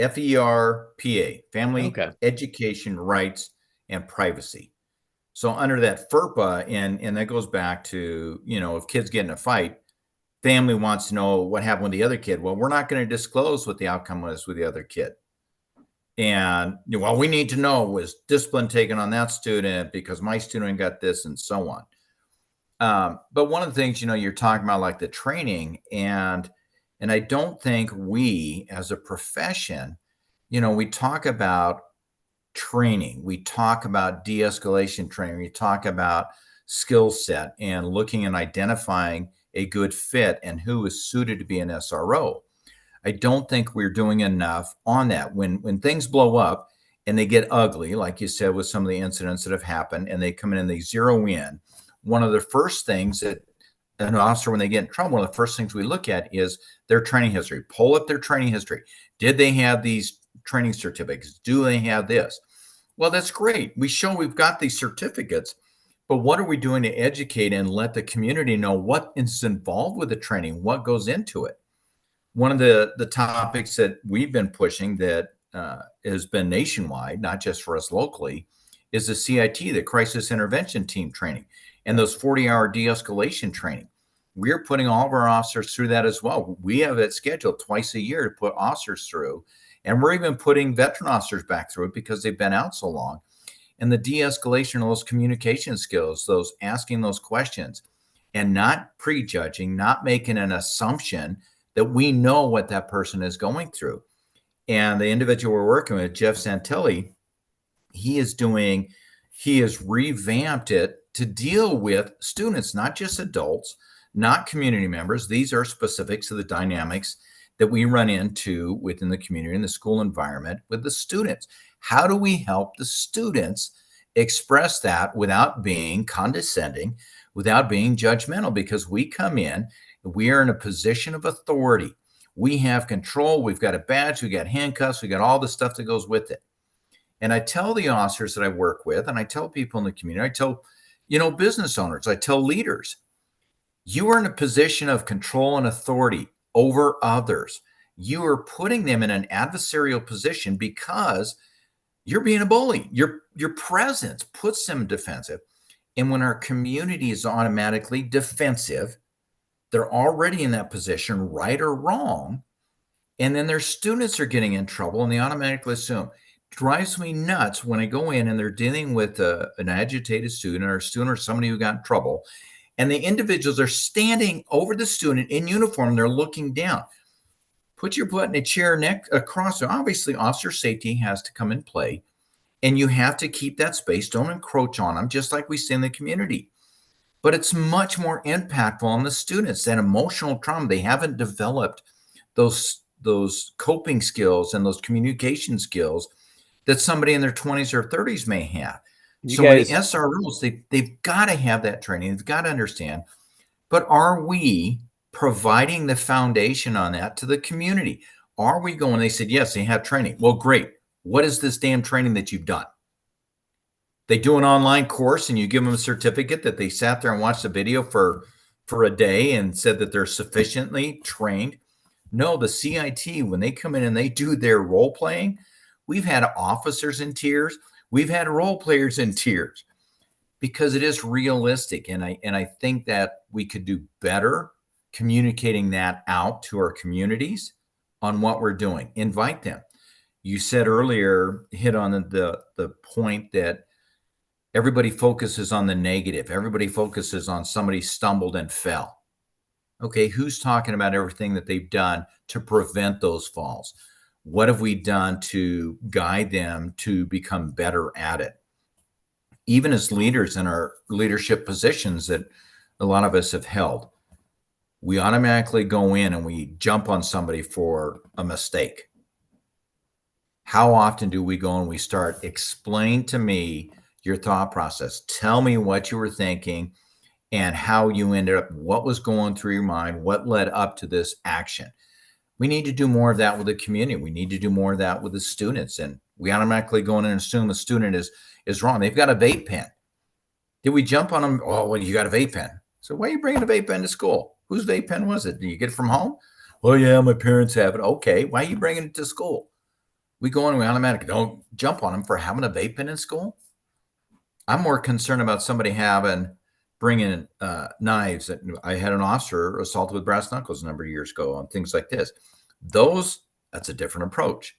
FERPA, Family Okay. Education Rights and Privacy. So under that FERPA, and that goes back to, if kids get in a fight, family wants to know what happened with the other kid. Well, we're not going to disclose what the outcome was with the other kid. And well, we need to know, was discipline taken on that student because my student got this, and so on. But one of the things, you're talking about, like the training, and I don't think we as a profession, we talk about training, we talk about de-escalation training, we talk about skill set and looking and identifying a good fit and who is suited to be an SRO. I don't think we're doing enough on that. When things blow up and they get ugly, like you said, with some of the incidents that have happened, and they come in and they zero in, one of the first things that an officer, when they get in trouble, one of the first things we look at is their training history. Pull up their training history. Did they have these training certificates? Do they have this? Well, that's great. We show we've got these certificates, but what are we doing to educate and let the community know what is involved with the training, what goes into it? One of the topics that we've been pushing that has been nationwide, not just for us locally, is the CIT, the Crisis Intervention Team training, and those 40-hour de-escalation training. We're putting all of our officers through that as well. We have it scheduled twice a year to put officers through, and we're even putting veteran officers back through it because they've been out so long. And the de-escalation of those communication skills, those asking those questions, and not prejudging, not making an assumption that we know what that person is going through. And the individual we're working with, Jeff Santelli, he has revamped it to deal with students, not just adults, not community members. These are specifics of the dynamics that we run into within the community and the school environment with the students. How do we help the students express that without being condescending, without being judgmental? Because we come in, we are in a position of authority. We have control. We've got a badge. We got handcuffs. We got all the stuff that goes with it. And I tell the officers that I work with, and I tell people in the community, I tell, business owners, I tell leaders, you are in a position of control and authority over others. You are putting them in an adversarial position because you're being a bully. Your presence puts them defensive. And when our community is automatically defensive, they're already in that position, right or wrong. And then their students are getting in trouble and they automatically assume. Drives me nuts when I go in and they're dealing with an agitated student or a student or somebody who got in trouble. And the individuals are standing over the student in uniform. They're looking down. Put your butt in a chair across. Obviously, officer safety has to come in play. And you have to keep that space. Don't encroach on them, just like we see in the community. But it's much more impactful on the students. That emotional trauma, they haven't developed those coping skills and those communication skills that somebody in their 20s or 30s may have. So many SROs, they've got to have that training. They've got to understand. But are we providing the foundation on that to the community? Are we going? They said, yes, they have training. Well, great. What is this damn training that you've done? They do an online course and you give them a certificate that they sat there and watched the video for a day and said that they're sufficiently trained. No, the CIT, when they come in and they do their role playing, we've had officers in tears. We've had role players in tears because it is realistic. And I think that we could do better communicating that out to our communities on what we're doing. Invite them. You said earlier, hit on the point that everybody focuses on the negative. Everybody focuses on somebody stumbled and fell. Okay, who's talking about everything that they've done to prevent those falls? What have we done to guide them to become better at it? Even as leaders in our leadership positions that a lot of us have held, we automatically go in and we jump on somebody for a mistake. How often do we go and we start, explain to me your thought process. Tell me what you were thinking and how you ended up, what was going through your mind, what led up to this action. We need to do more of that with the community. We need to do more of that with the students. And we automatically go in and assume a student is wrong. They've got a vape pen. Did we jump on them? Oh, well, you got a vape pen. So why are you bringing a vape pen to school? Whose vape pen was it? Did you get it from home? Oh, yeah, my parents have it. Okay, why are you bringing it to school? We go on, we automatically don't jump on them for having a vape pen in school. I'm more concerned about somebody bringing knives. I had an officer assaulted with brass knuckles a number of years ago on things like this. That's a different approach.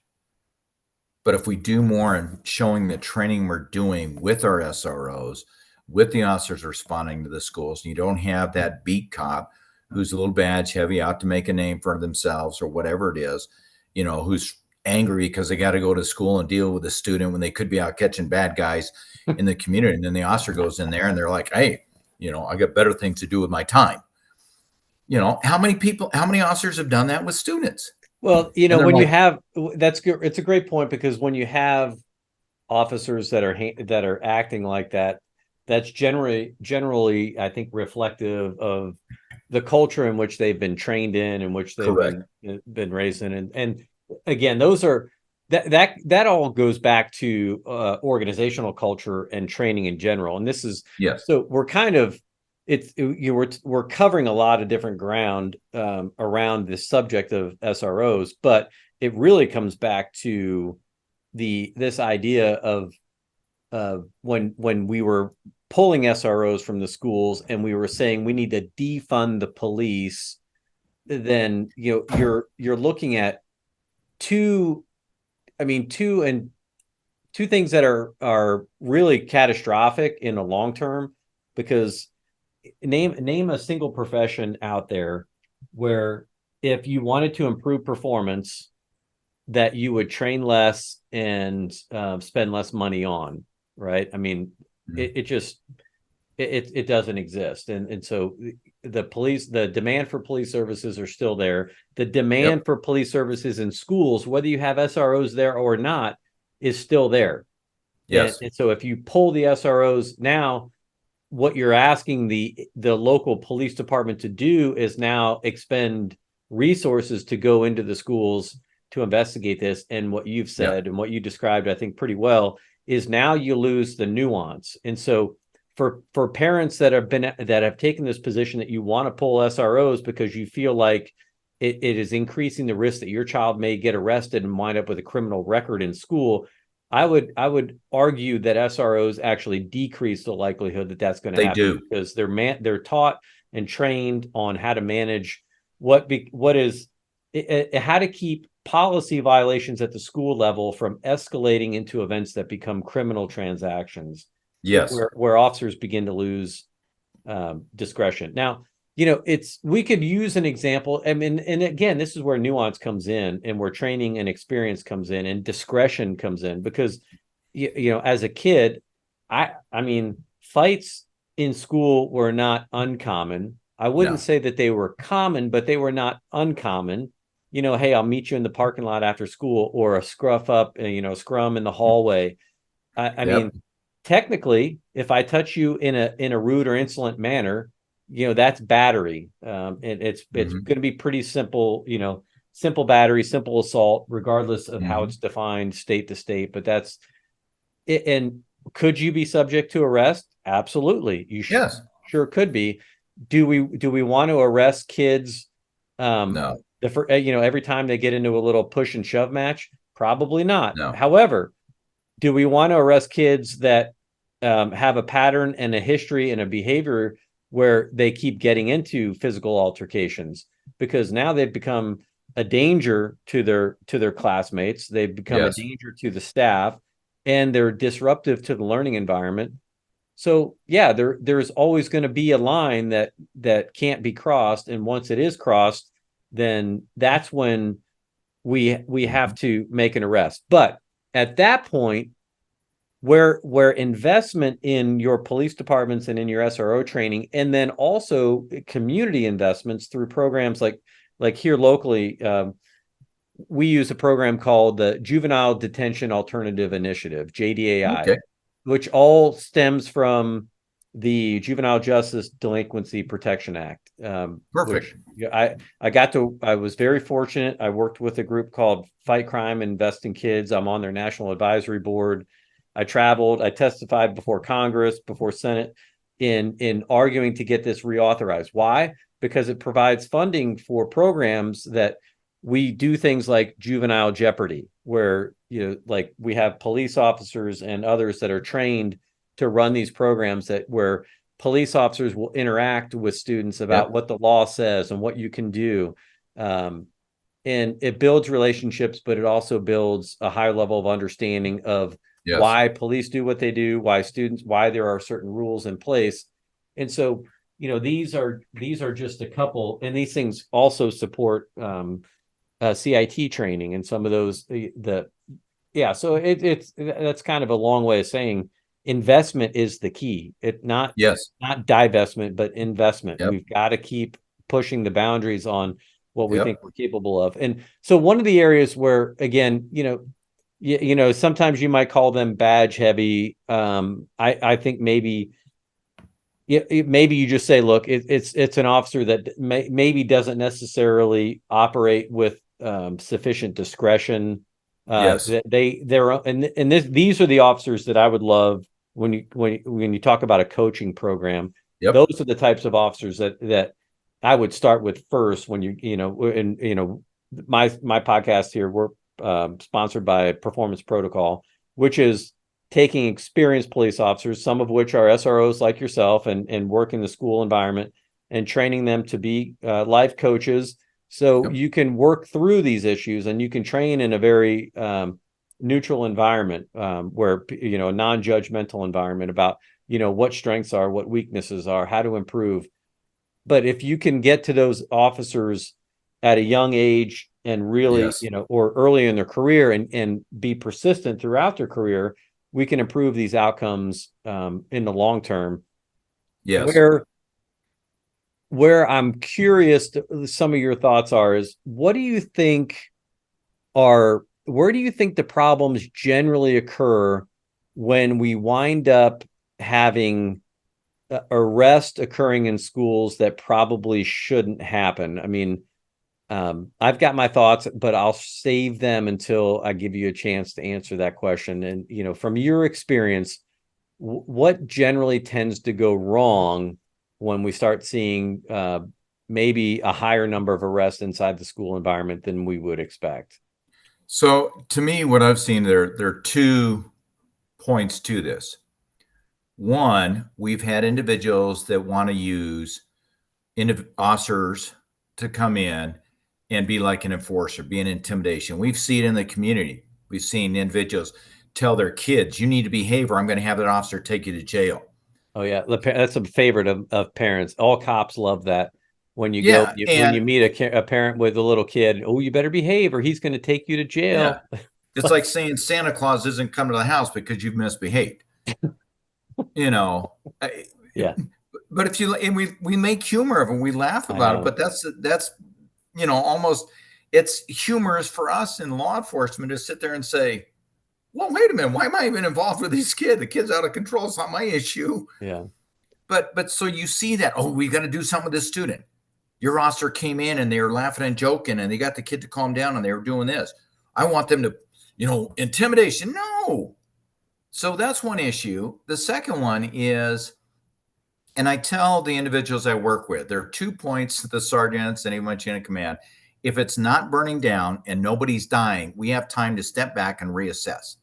But if we do more in showing the training we're doing with our SROs, with the officers responding to the schools, and you don't have that beat cop who's a little badge heavy out to make a name for themselves or whatever it is, who's angry because they got to go to school and deal with a student when they could be out catching bad guys in the community. And then the officer goes in there and they're like, hey, I got better things to do with my time. How many officers have done that with students? Well, And they're when you like, have that's good. It's a great point, because when you have officers that are acting like that, that's generally I think reflective of the culture in which they've been trained in which they've correct. been raised in. And again, those are that all goes back to organizational culture and training in general. And this is, Yes. so we're kind of, we're covering a lot of different ground around this subject of SROs, but it really comes back to this idea of when we were pulling SROs from the schools and we were saying we need to defund the police. Then you're looking at two I mean two things that are really catastrophic in the long term, because name a single profession out there where, if you wanted to improve performance, that you would train less and spend less money on, right? I mean, Mhm. it just it doesn't exist. And so the demand for police services are still there. The Yep. demand for police services in schools, whether you have SROs there or not, is still there. Yes. And so if you pull the SROs now, what you're asking the local police department to do is now expend resources to go into the schools to investigate this. And what you've Yeah. said and what you described, I think, pretty well, is now you lose the nuance. And so for parents that have taken this position that you want to pull SROs because you feel like it is increasing the risk that your child may get arrested and wind up with a criminal record in school, I would argue that SROs actually decrease the likelihood that that's going to They happen, do. because they're taught and trained on how to manage what is how to keep policy violations at the school level from escalating into events that become criminal transactions, Yes. where officers begin to lose discretion. Now, we could use an example. I mean, and again, this is where nuance comes in, and where training and experience comes in, and discretion comes in, because as a kid, I mean, fights in school were not uncommon. I wouldn't No. say that they were common, but they were not uncommon. Hey, I'll meet you in the parking lot after school, or a scrum in the hallway. I Yep. mean, technically, if I touch you in a rude or insolent manner, that's battery. And it's Hmm. going to be pretty simple, simple battery, simple assault, regardless of how Hmm. it's defined state to state. But that's it. And could you be subject to arrest? Absolutely, Yes. sure could be. Do we want to arrest kids? Um, No. every time they get into a little push and shove match? Probably not. No. However, do we want to arrest kids that have a pattern and a history and a behavior where they keep getting into physical altercations, because now they've become a danger to their classmates, they've become a Yes. danger to the staff, and they're disruptive to the learning environment? So yeah, there's always going to be a line that can't be crossed, and once it is crossed, then that's when we have to make an arrest. But at that point, where investment in your police departments and in your SRO training, and then also community investments through programs like here locally, we use a program called the Juvenile Detention Alternative Initiative, JDAI, Okay. which all stems from the Juvenile Justice Delinquency Protection Act. Which Perfect. I was very fortunate. I worked with a group called Fight Crime Invest in Kids. I'm on their national advisory board. I traveled, I testified before Congress, before Senate. in arguing to get this reauthorized. Why? Because it provides funding for programs that we do things like juvenile jeopardy, where like we have police officers and others that are trained to run these programs that where police officers will interact with students about Yep. what the law says and what you can do. And it builds relationships, but it also builds a higher level of understanding of Yes. why police do what they do, why there are certain rules in place. And so, these are just a couple, and these things also support CIT training and some of those yeah. So it's that's kind of a long way of saying investment is the key. It Yes. not divestment, but investment. Yep. We've got to keep pushing the boundaries on what we think Yep. we're capable of. And so one of the areas where, again, sometimes you might call them badge heavy. I think maybe you just say, look, it's an officer that maybe doesn't necessarily operate with sufficient discretion. Yes. These are the officers that I would love when you talk about a coaching program. Yep. Those are the types of officers that I would start with first when my podcast here, we're sponsored by Performance Protocol, which is taking experienced police officers, some of which are SROs like yourself, and work in the school environment and training them to be life coaches. So Yep. you can work through these issues and you can train in a very neutral environment where, a non-judgmental environment about, what strengths are, what weaknesses are, how to improve. But if you can get to those officers at a young age and really, Yes. or early in their career and be persistent throughout their career, we can improve these outcomes in the long term. Yes. Where I'm curious to some of your thoughts is what do you think where do you think the problems generally occur when we wind up having arrest occurring in schools that probably shouldn't happen? I mean, I've got my thoughts, but I'll save them until I give you a chance to answer that question. And, from your experience, what generally tends to go wrong when we start seeing maybe a higher number of arrests inside the school environment than we would expect? So to me, what I've seen there are 2 points to this. One, we've had individuals that want to use officers to come in and be like an enforcer, be an intimidation. We've seen it in the community. We've seen individuals tell their kids, "You need to behave, or I'm going to have that officer take you to jail." Oh yeah, that's a favorite of parents. All cops love that. When you go, Yeah, when and you meet a parent with a little kid, oh, you better behave, or he's going to take you to yeah, jail. it's like saying Santa Claus isn't coming to the house because you've misbehaved. You know, Yeah, but if you and we make humor of it, we laugh I about it, know. but that's almost it's humorous for us in law enforcement to sit there and say, well, wait a minute, why am I even involved with this kid? The kid's out of control. It's not my issue. Yeah, But so you see that, oh, we got to do something with this student. Your officer came in and they were laughing and joking and they got the kid to calm down and they were doing this. I want them to, intimidation. No. So that's one issue. The second one is, and I tell the individuals I work with, there are 2 points, the sergeants, anyone chain of command. If it's not burning down and nobody's dying, we have time to step back and reassess.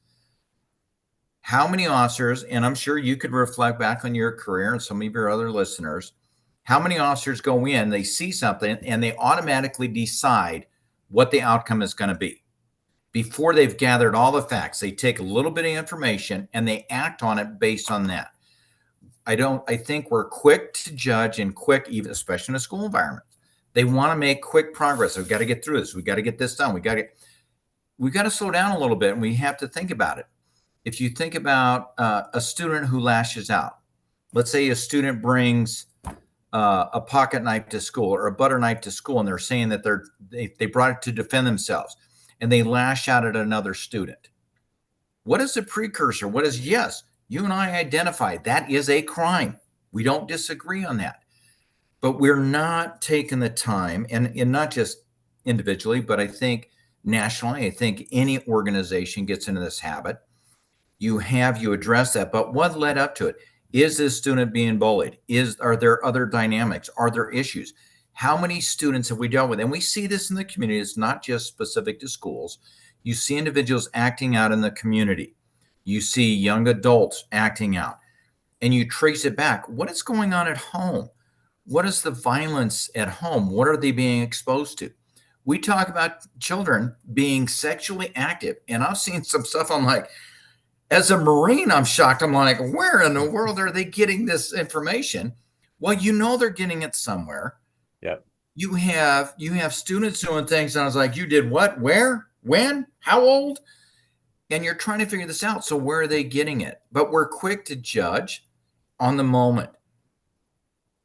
How many officers, and I'm sure you could reflect back on your career and some of your other listeners, how many officers go in, they see something, and they automatically decide what the outcome is going to be before they've gathered all the facts? They take a little bit of information and they act on it based on that. I think we're quick to judge and quick, even especially in a school environment. They want to make quick progress. We've got to get through this. We got to get this done. We got to slow down a little bit and we have to think about it. If you think about a student who lashes out, let's say a student brings a pocket knife to school or a butter knife to school, and they're saying that they brought it to defend themselves, and they lash out at another student. What is the precursor? Yes, you and I identify that is a crime. We don't disagree on that, but we're not taking the time, and not just individually, but I think nationally, I think any organization gets into this habit. You address that, but what led up to it? Is this student being bullied? Are there other dynamics? Are there issues? How many students have we dealt with? And we see this in the community. It's not just specific to schools. You see individuals acting out in the community. You see young adults acting out, and you trace it back. What is going on at home? What is the violence at home? What are they being exposed to? We talk about children being sexually active, and I've seen some stuff. I'm like, as a Marine, I'm shocked. I'm like, where in the world are they getting this information? Well, they're getting it somewhere. Yep. You have students doing things, and I was like, you did what? Where? When? How old? And you're trying to figure this out. So where are they getting it? But we're quick to judge on the moment.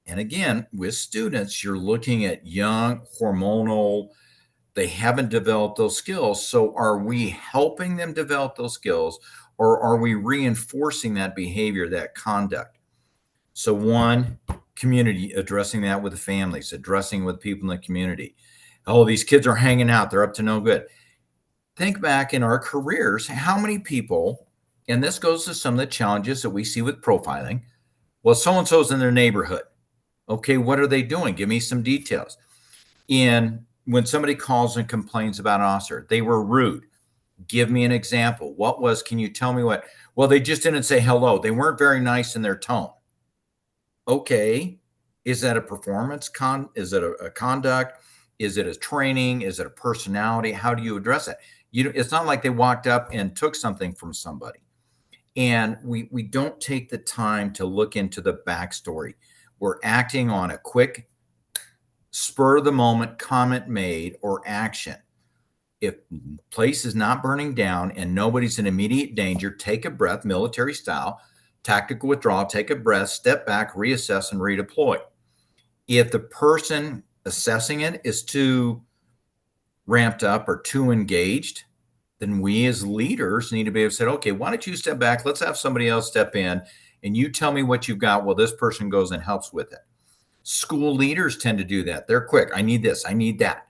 And again, with students, you're looking at young, hormonal, they haven't developed those skills. So are we helping them develop those skills, or are we reinforcing that behavior, that conduct? So one, community, addressing that with the families, addressing with people in the community. Oh, these kids are hanging out. They're up to no good. Think back in our careers, how many people, and this goes to some of the challenges that we see with profiling. Well, so-and-so's in their neighborhood. Okay, what are they doing? Give me some details. And when somebody calls and complains about an officer, they were rude. Give me an example. Can you tell me what? Well, they just didn't say hello. They weren't very nice in their tone. Okay. Is that a performance is it a conduct? Is it a training? Is it a personality? How do you address it? It's not like they walked up and took something from somebody. And we don't take the time to look into the backstory. We're acting on a quick spur of the moment comment made or action. If place is not burning down and nobody's in immediate danger, take a breath, military style, tactical withdrawal, take a breath, step back, reassess, and redeploy. If the person assessing it is too ramped up or too engaged, then we as leaders need to be able to say, okay, why don't you step back? Let's have somebody else step in and you tell me what you've got while this person goes and helps with it. School leaders tend to do that. They're quick. I need this. I need that.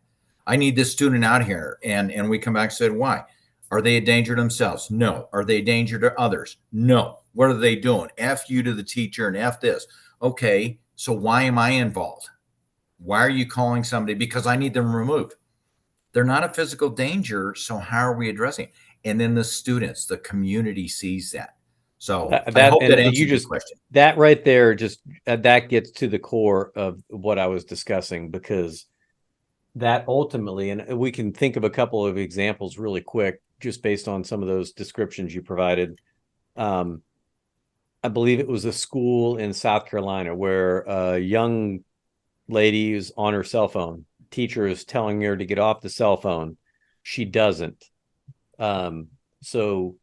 I need this student out here. And we come back and said, why? Are they a danger to themselves? No. Are they a danger to others? No. What are they doing? F you to the teacher and F this. Okay, so why am I involved? Why are you calling somebody? Because I need them removed. They're not a physical danger, so how are we addressing it? And then the students, the community sees that. So I hope that answers your question. That right there, just that gets to the core of what I was discussing, because that ultimately, and we can think of a couple of examples really quick, just based on some of those descriptions you provided. I believe it was a school in South Carolina where a young lady is on her cell phone. Teacher is telling her to get off the cell phone. She doesn't. So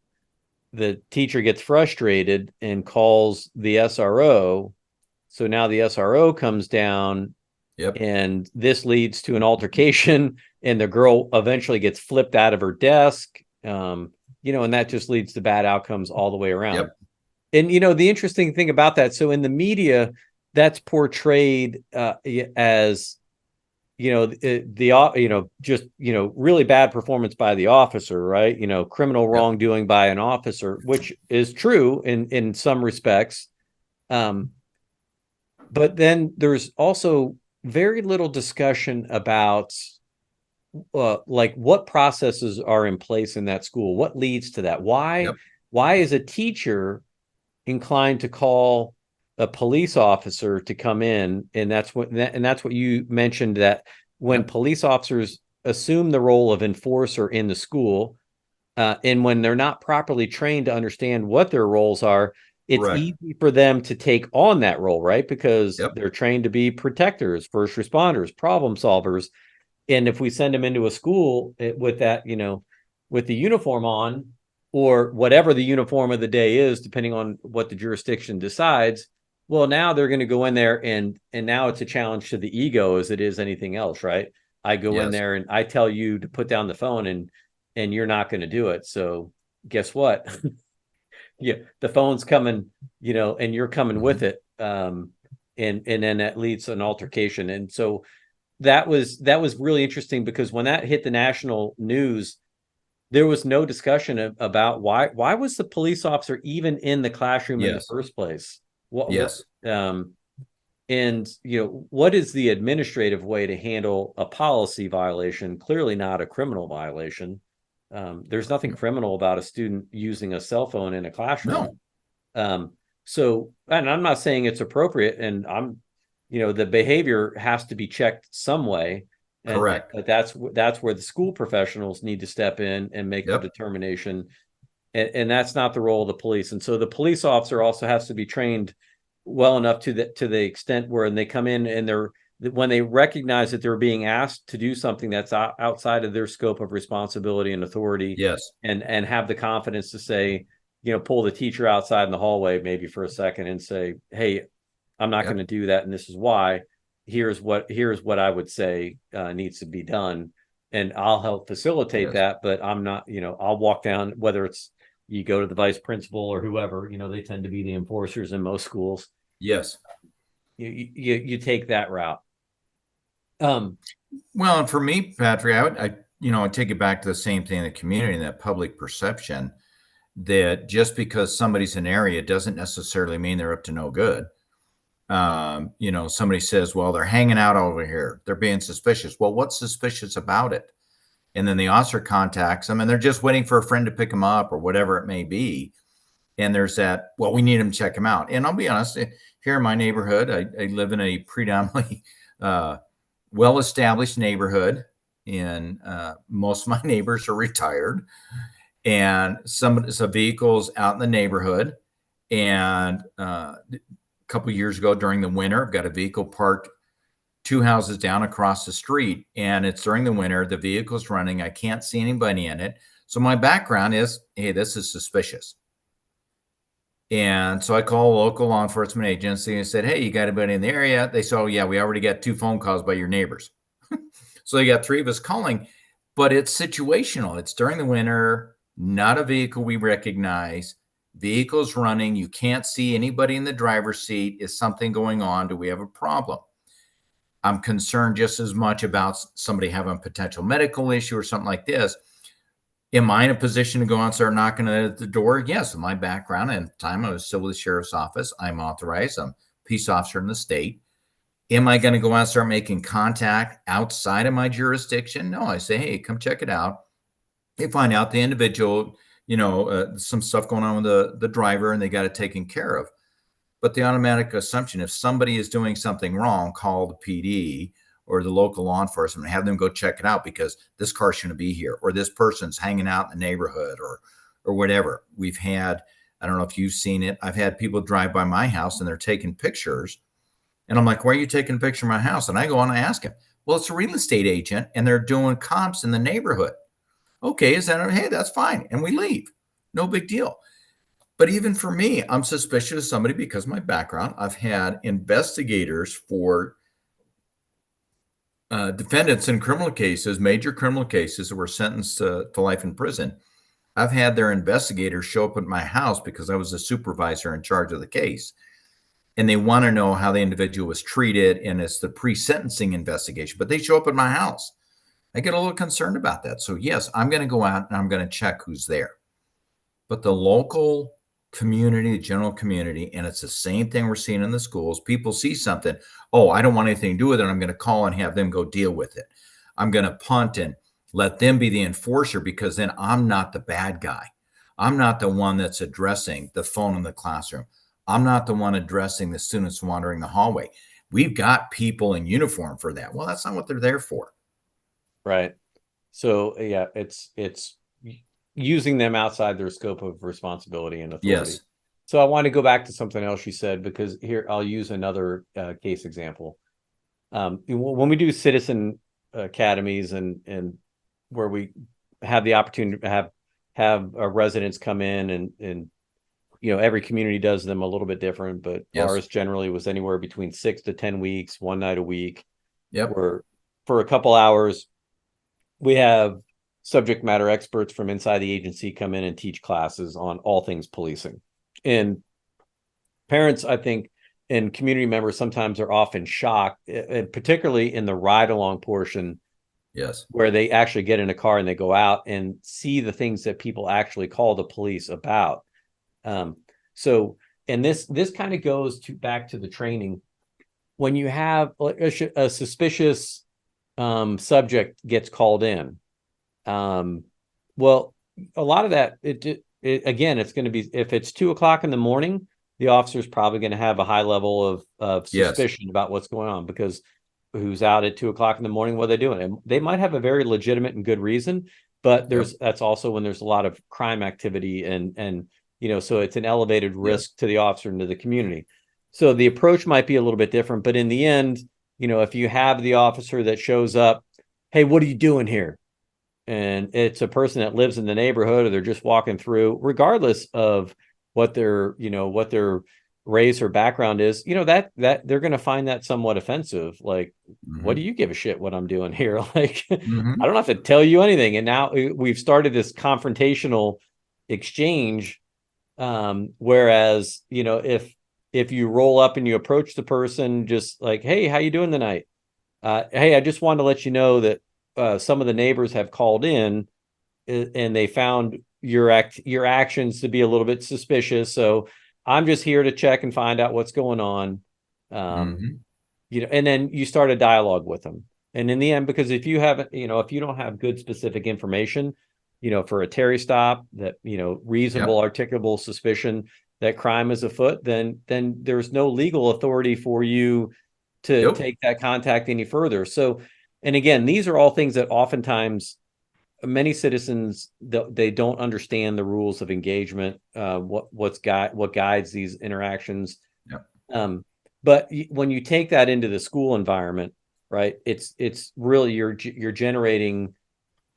the teacher gets frustrated and calls the SRO. So now the SRO comes down. Yep. And this leads to an altercation, and the girl eventually gets flipped out of her desk. And that just leads to bad outcomes all the way around. Yep. And, the interesting thing about that, so in the media, that's portrayed as, really bad performance by the officer, right? Criminal wrongdoing by an officer, which is true in some respects. But then there's also very little discussion about like what processes are in place in that school, what leads to that, why is a teacher inclined to call a police officer to come in? And that's what you mentioned, that when police officers assume the role of enforcer in the school, and when they're not properly trained to understand what their roles are, it's easy for them to take on that role, right? Because they're trained to be protectors, first responders, problem solvers. And if we send them into a school with that, with the uniform on, or whatever the uniform of the day is, depending on what the jurisdiction decides, well, now they're going to go in there and now it's a challenge to the ego as it is anything else, right? I go in there and I tell you to put down the phone and you're not going to do it. So guess what? The phone's coming, and you're coming with it. And then that leads to an altercation. And so that was really interesting, because when that hit the national news, there was no discussion about why was the police officer even in the classroom in the first place? What Yes. and what is the administrative way to handle a policy violation? Clearly not a criminal violation. There's nothing criminal about a student using a cell phone in a classroom. No. Um, so, and I'm not saying it's appropriate, and the behavior has to be checked some way, and Correct. but that's where the school professionals need to step in and make the Yep. determination, and that's not the role of the police. And so the police officer also has to be trained well enough to the extent where when they come in and when they recognize that they're being asked to do something that's outside of their scope of responsibility and authority, Yes. and have the confidence to say, pull the teacher outside in the hallway maybe for a second and say, hey, I'm not going to Yep. do that, and this is why. Here's what I would say needs to be done, and I'll help facilitate Yes. that. But I'm not, I'll walk down, whether it's you go to the vice principal or whoever, they tend to be the enforcers in most schools. Yes. You take that route. Um, Well, and for me, Patrick, I take it back to the same thing in the community and that public perception that just because somebody's in an area doesn't necessarily mean they're up to no good. Somebody says, well, they're hanging out over here. They're being suspicious. Well, what's suspicious about it? And then the officer contacts them and they're just waiting for a friend to pick them up or whatever it may be. And there's that, well, we need them to check them out. And I'll be honest, here in my neighborhood, I live in a predominantly well-established neighborhood, and most of my neighbors are retired. And some vehicles out in the neighborhood. And a couple of years ago during the winter, I've got a vehicle parked 2 houses down across the street, and it's during the winter. The vehicle's running. I can't see anybody in it. So my background is, hey, this is suspicious. And so I call a local law enforcement agency and said, hey, you got anybody in the area? They said, oh, yeah, we already got 2 phone calls by your neighbors. So they got 3 of us calling, but it's situational. It's during the winter, not a vehicle we recognize. Vehicle's running. You can't see anybody in the driver's seat. Is something going on? Do we have a problem? I'm concerned just as much about somebody having a potential medical issue or something like this. Am I in a position to go out and start knocking at the door? Yes. In my background, and time I was still with the sheriff's office, I'm authorized. I'm a peace officer in the state. Am I going to go out and start making contact outside of my jurisdiction? No. I say, hey, come check it out. They find out the individual, some stuff going on with the driver, and they got it taken care of. But the automatic assumption, if somebody is doing something wrong, call the PD or the local law enforcement and have them go check it out because this car shouldn't be here, or this person's hanging out in the neighborhood, or whatever. We've had, I don't know if you've seen it, I've had people drive by my house and they're taking pictures. And I'm like, why are you taking a picture of my house? And I go on and I ask him, well, it's a real estate agent and they're doing comps in the neighborhood. Okay, hey, that's fine. And we leave. No big deal. But even for me, I'm suspicious of somebody because of my background. I've had investigators for defendants in criminal cases, major criminal cases that were sentenced to life in prison. I've had their investigators show up at my house because I was a supervisor in charge of the case. And they want to know how the individual was treated. And it's the pre-sentencing investigation, but they show up at my house. I get a little concerned about that. So yes, I'm going to go out and I'm going to check who's there. But the local community, the general community, and it's the same thing we're seeing in the schools. People see something. Oh, I don't want anything to do with it. I'm going to call and have them go deal with it. I'm going to punt and let them be the enforcer because then I'm not the bad guy. I'm not the one that's addressing the phone in the classroom. I'm not the one addressing the students wandering the hallway. We've got people in uniform for that. Well, that's not what they're there for. right. So yeah, it's using them outside their scope of responsibility and authority. Yes. So I want to go back to something else you said, because here I'll use another case example. When we do citizen academies and where we have the opportunity to have residents come in, and every community does them a little bit different, but Yes. ours generally was anywhere between 6 to 10 weeks, one night a week. Yep. Where for a couple hours we have subject matter experts from inside the agency come in and teach classes on all things policing. And parents, I think, and community members sometimes are often shocked, and particularly in the ride along portion, Yes. where they actually get in a car and they go out and see the things that people actually call the police about. So and this kind of goes to back to the training. When you have a suspicious subject gets called in, well, a lot of that, again, it's going to be, if it's 2 o'clock in the morning, the officer's probably going to have a high level of Yes. suspicion about what's going on, because who's out at 2 o'clock in the morning, what are they doing? And they might have a very legitimate and good reason, but Yep. that's also when there's a lot of crime activity, and so it's an elevated Yes. risk to the officer and to the community. So the approach might be a little bit different, but in the end, if you have the officer that shows up, hey, what are you doing here? And it's a person that lives in the neighborhood, or they're just walking through, regardless of what their race or background is, that they're going to find that somewhat offensive. Like, what do Hmm. you give a shit what I'm doing here? Like, I Hmm. don't have to tell you anything. And now we've started this confrontational exchange. Whereas, if you roll up and you approach the person just like, hey, how you doing tonight? Hey, I just wanted to let you know that some of the neighbors have called in, and they found your actions to be a little bit suspicious. So I'm just here to check and find out what's going on. Um, Hmm. and then you start a dialogue with them. And in the end, because if you haven't, if you don't have good specific information, for a Terry stop, that, reasonable, Yep. articulable suspicion that crime is afoot, then there's no legal authority for you to Yep. take that contact any further. So, and again, these are all things that oftentimes many citizens, they don't understand the rules of engagement, what guides these interactions. Yep. But when you take that into the school environment, right, it's really, you're generating,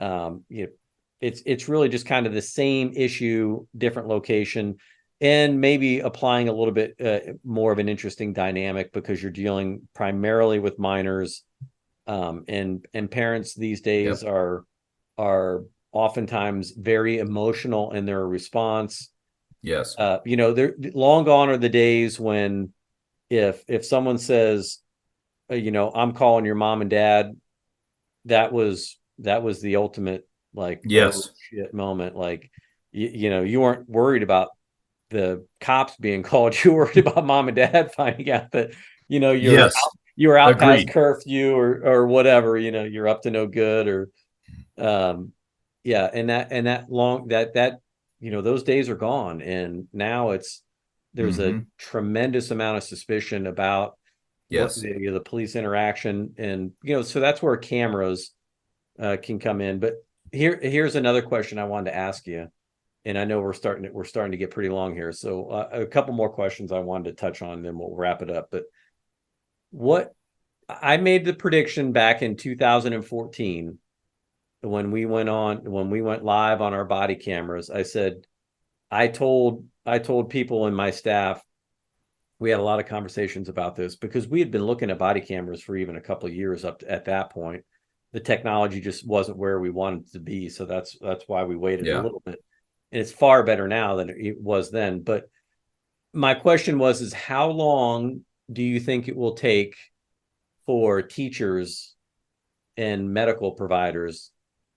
you know, it's really just kind of the same issue, different location, and maybe applying a little bit more of an interesting dynamic, because you're dealing primarily with minors, and parents these days Yep. are oftentimes very emotional in their response. Yes. They're long gone are the days when, if someone says, I'm calling your mom and dad, that was the ultimate, like, oh Yes. shit moment. Like, you weren't worried about the cops being called. You were worried about mom and dad finding out that, Yes. you were out past Agreed. curfew, or whatever. You're up to no good, or yeah. And that long that those days are gone, and now there's a Hmm. tremendous amount of suspicion about what Yes. the police interaction, and so that's where cameras can come in. But here's another question I wanted to ask you, and I know we're starting to get pretty long here, so a couple more questions I wanted to touch on, then we'll wrap it up. But what I made the prediction back in 2014, when we went live on our body cameras. I said, I told people in my staff, we had a lot of conversations about this, because we had been looking at body cameras for even a couple of years up at that point. The technology just wasn't where we wanted to be, so that's why we waited a Yeah. little bit. And it's far better now than it was then. But my question is how long do you think it will take for teachers and medical providers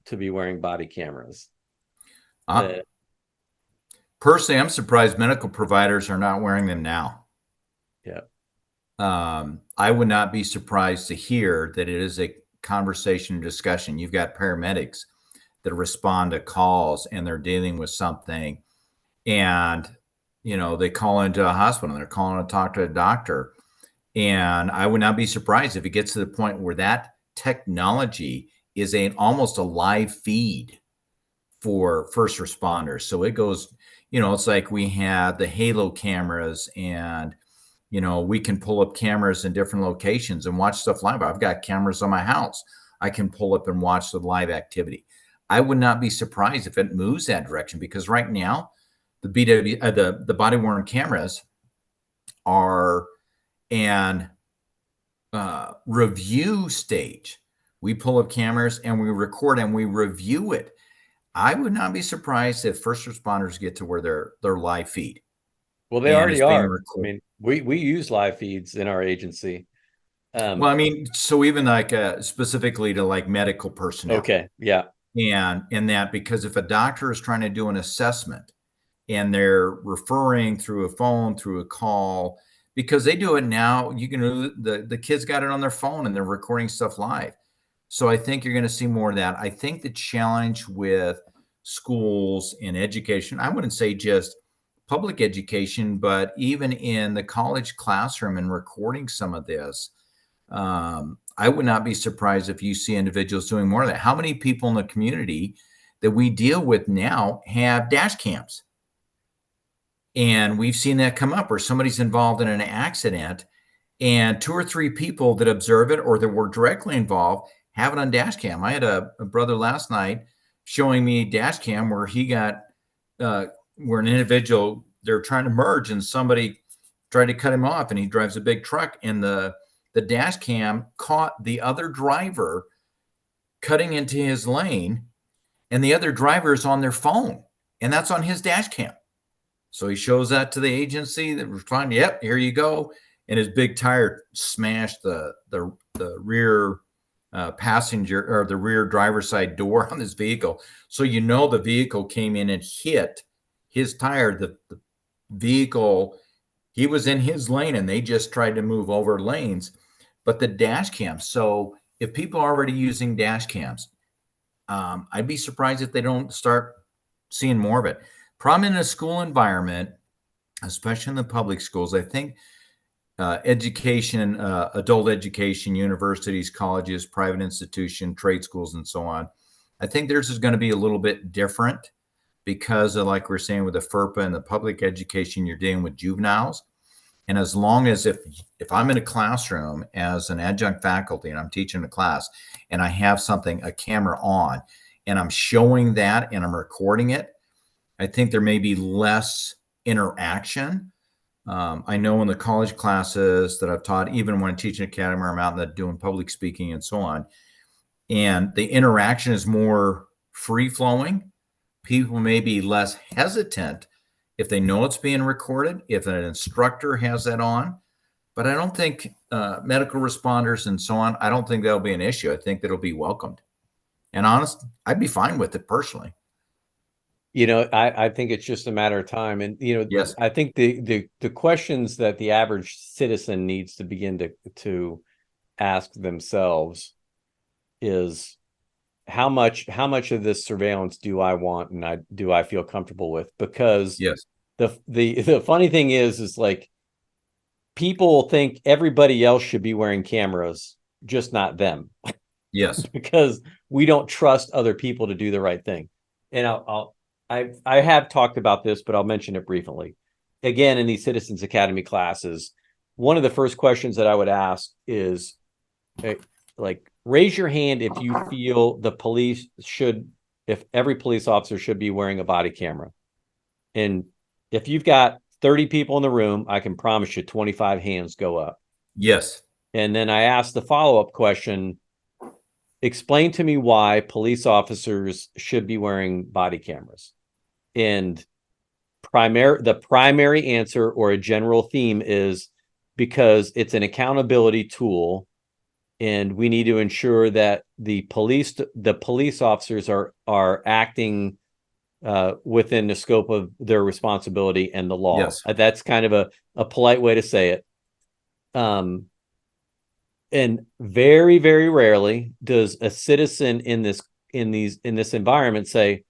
to be wearing body cameras? Uh, Uh, Personally, I'm surprised medical providers are not wearing them now. yeah. I would not be surprised to hear that it is a conversation and discussion. You've got paramedics that respond to calls and they're dealing with something, and they call into a hospital and they're calling to talk to a doctor. And I would not be surprised if it gets to the point where that technology is almost a live feed for first responders. So it goes, it's like we have the Halo cameras, and we can pull up cameras in different locations and watch stuff live. I've got cameras on my house. I can pull up and watch the live activity. I would not be surprised if it moves that direction, because right now the the body worn cameras are an review stage. We pull up cameras and we record and we review it. I would not be surprised if first responders get to where they're live feed Well, they and already it's being are. I recorded. mean, we use live feeds in our agency. Well, Um, I mean, so even like specifically to like medical personnel, okay, yeah, and in that, because if a doctor is trying to do an assessment and they're referring through a phone, through a call, because they do it now. You can, the kids got it on their phone and they're recording stuff live. So I think you're going to see more of that. I think the challenge with schools and education, I wouldn't say just public education, but even in the college classroom and recording some of this, I would not be surprised if you see individuals doing more of that. How many people in the community that we deal with now have dash cams? And we've seen that come up where somebody's involved in an accident and two or three people that observe it or that were directly involved have it on dash cam. I had a brother last night showing me dash cam where he got, where an individual, they're trying to merge and somebody tried to cut him off, and he drives a big truck, and the dash cam caught the other driver cutting into his lane, and the other driver is on their phone, and that's on his dash cam. So he shows that to the agency that was trying. Yep, here you go. And his big tire smashed the rear passenger, or the rear driver's side door on this vehicle. So the vehicle came in and hit his tire. The vehicle, he was in his lane, and they just tried to move over lanes. But the dash cam. So if people are already using dash cams, I'd be surprised if they don't start seeing more of it. Problem in a school environment, especially in the public schools, I think education, adult education, universities, colleges, private institution, trade schools, and so on, I think theirs is going to be a little bit different because of, like we're saying with the FERPA and the public education, you're dealing with juveniles. And as long as if I'm in a classroom as an adjunct faculty and I'm teaching a class and I have something, a camera on, and I'm showing that and I'm recording it, I think there may be less interaction. I know in the college classes that I've taught, even when I'm teaching academy, or I'm out and doing public speaking and so on, and the interaction is more free flowing. People may be less hesitant if they know it's being recorded, if an instructor has that on. But I don't think medical responders and so on, I don't think that'll be an issue. I think that'll be welcomed. And honest, I'd be fine with it personally. I think it's just a matter of time. And, Yes. I think the questions that the average citizen needs to begin to ask themselves is how much of this surveillance do I want, and do I feel comfortable with? Because yes, the funny thing is like, people think everybody else should be wearing cameras, just not them. yes, Because we don't trust other people to do the right thing. And I have talked about this, but I'll mention it briefly. Again, in these Citizens Academy classes, one of the first questions that I would ask is, like, raise your hand if you feel if every police officer should be wearing a body camera. And if you've got 30 people in the room, I can promise you 25 hands go up. yes, And then I asked the follow-up question, explain to me why police officers should be wearing body cameras. And the primary answer, or a general theme, is because it's an accountability tool, and we need to ensure that the police officers are acting within the scope of their responsibility and the law. yes, That's kind of a polite way to say it. And very, very rarely does a citizen in this environment say,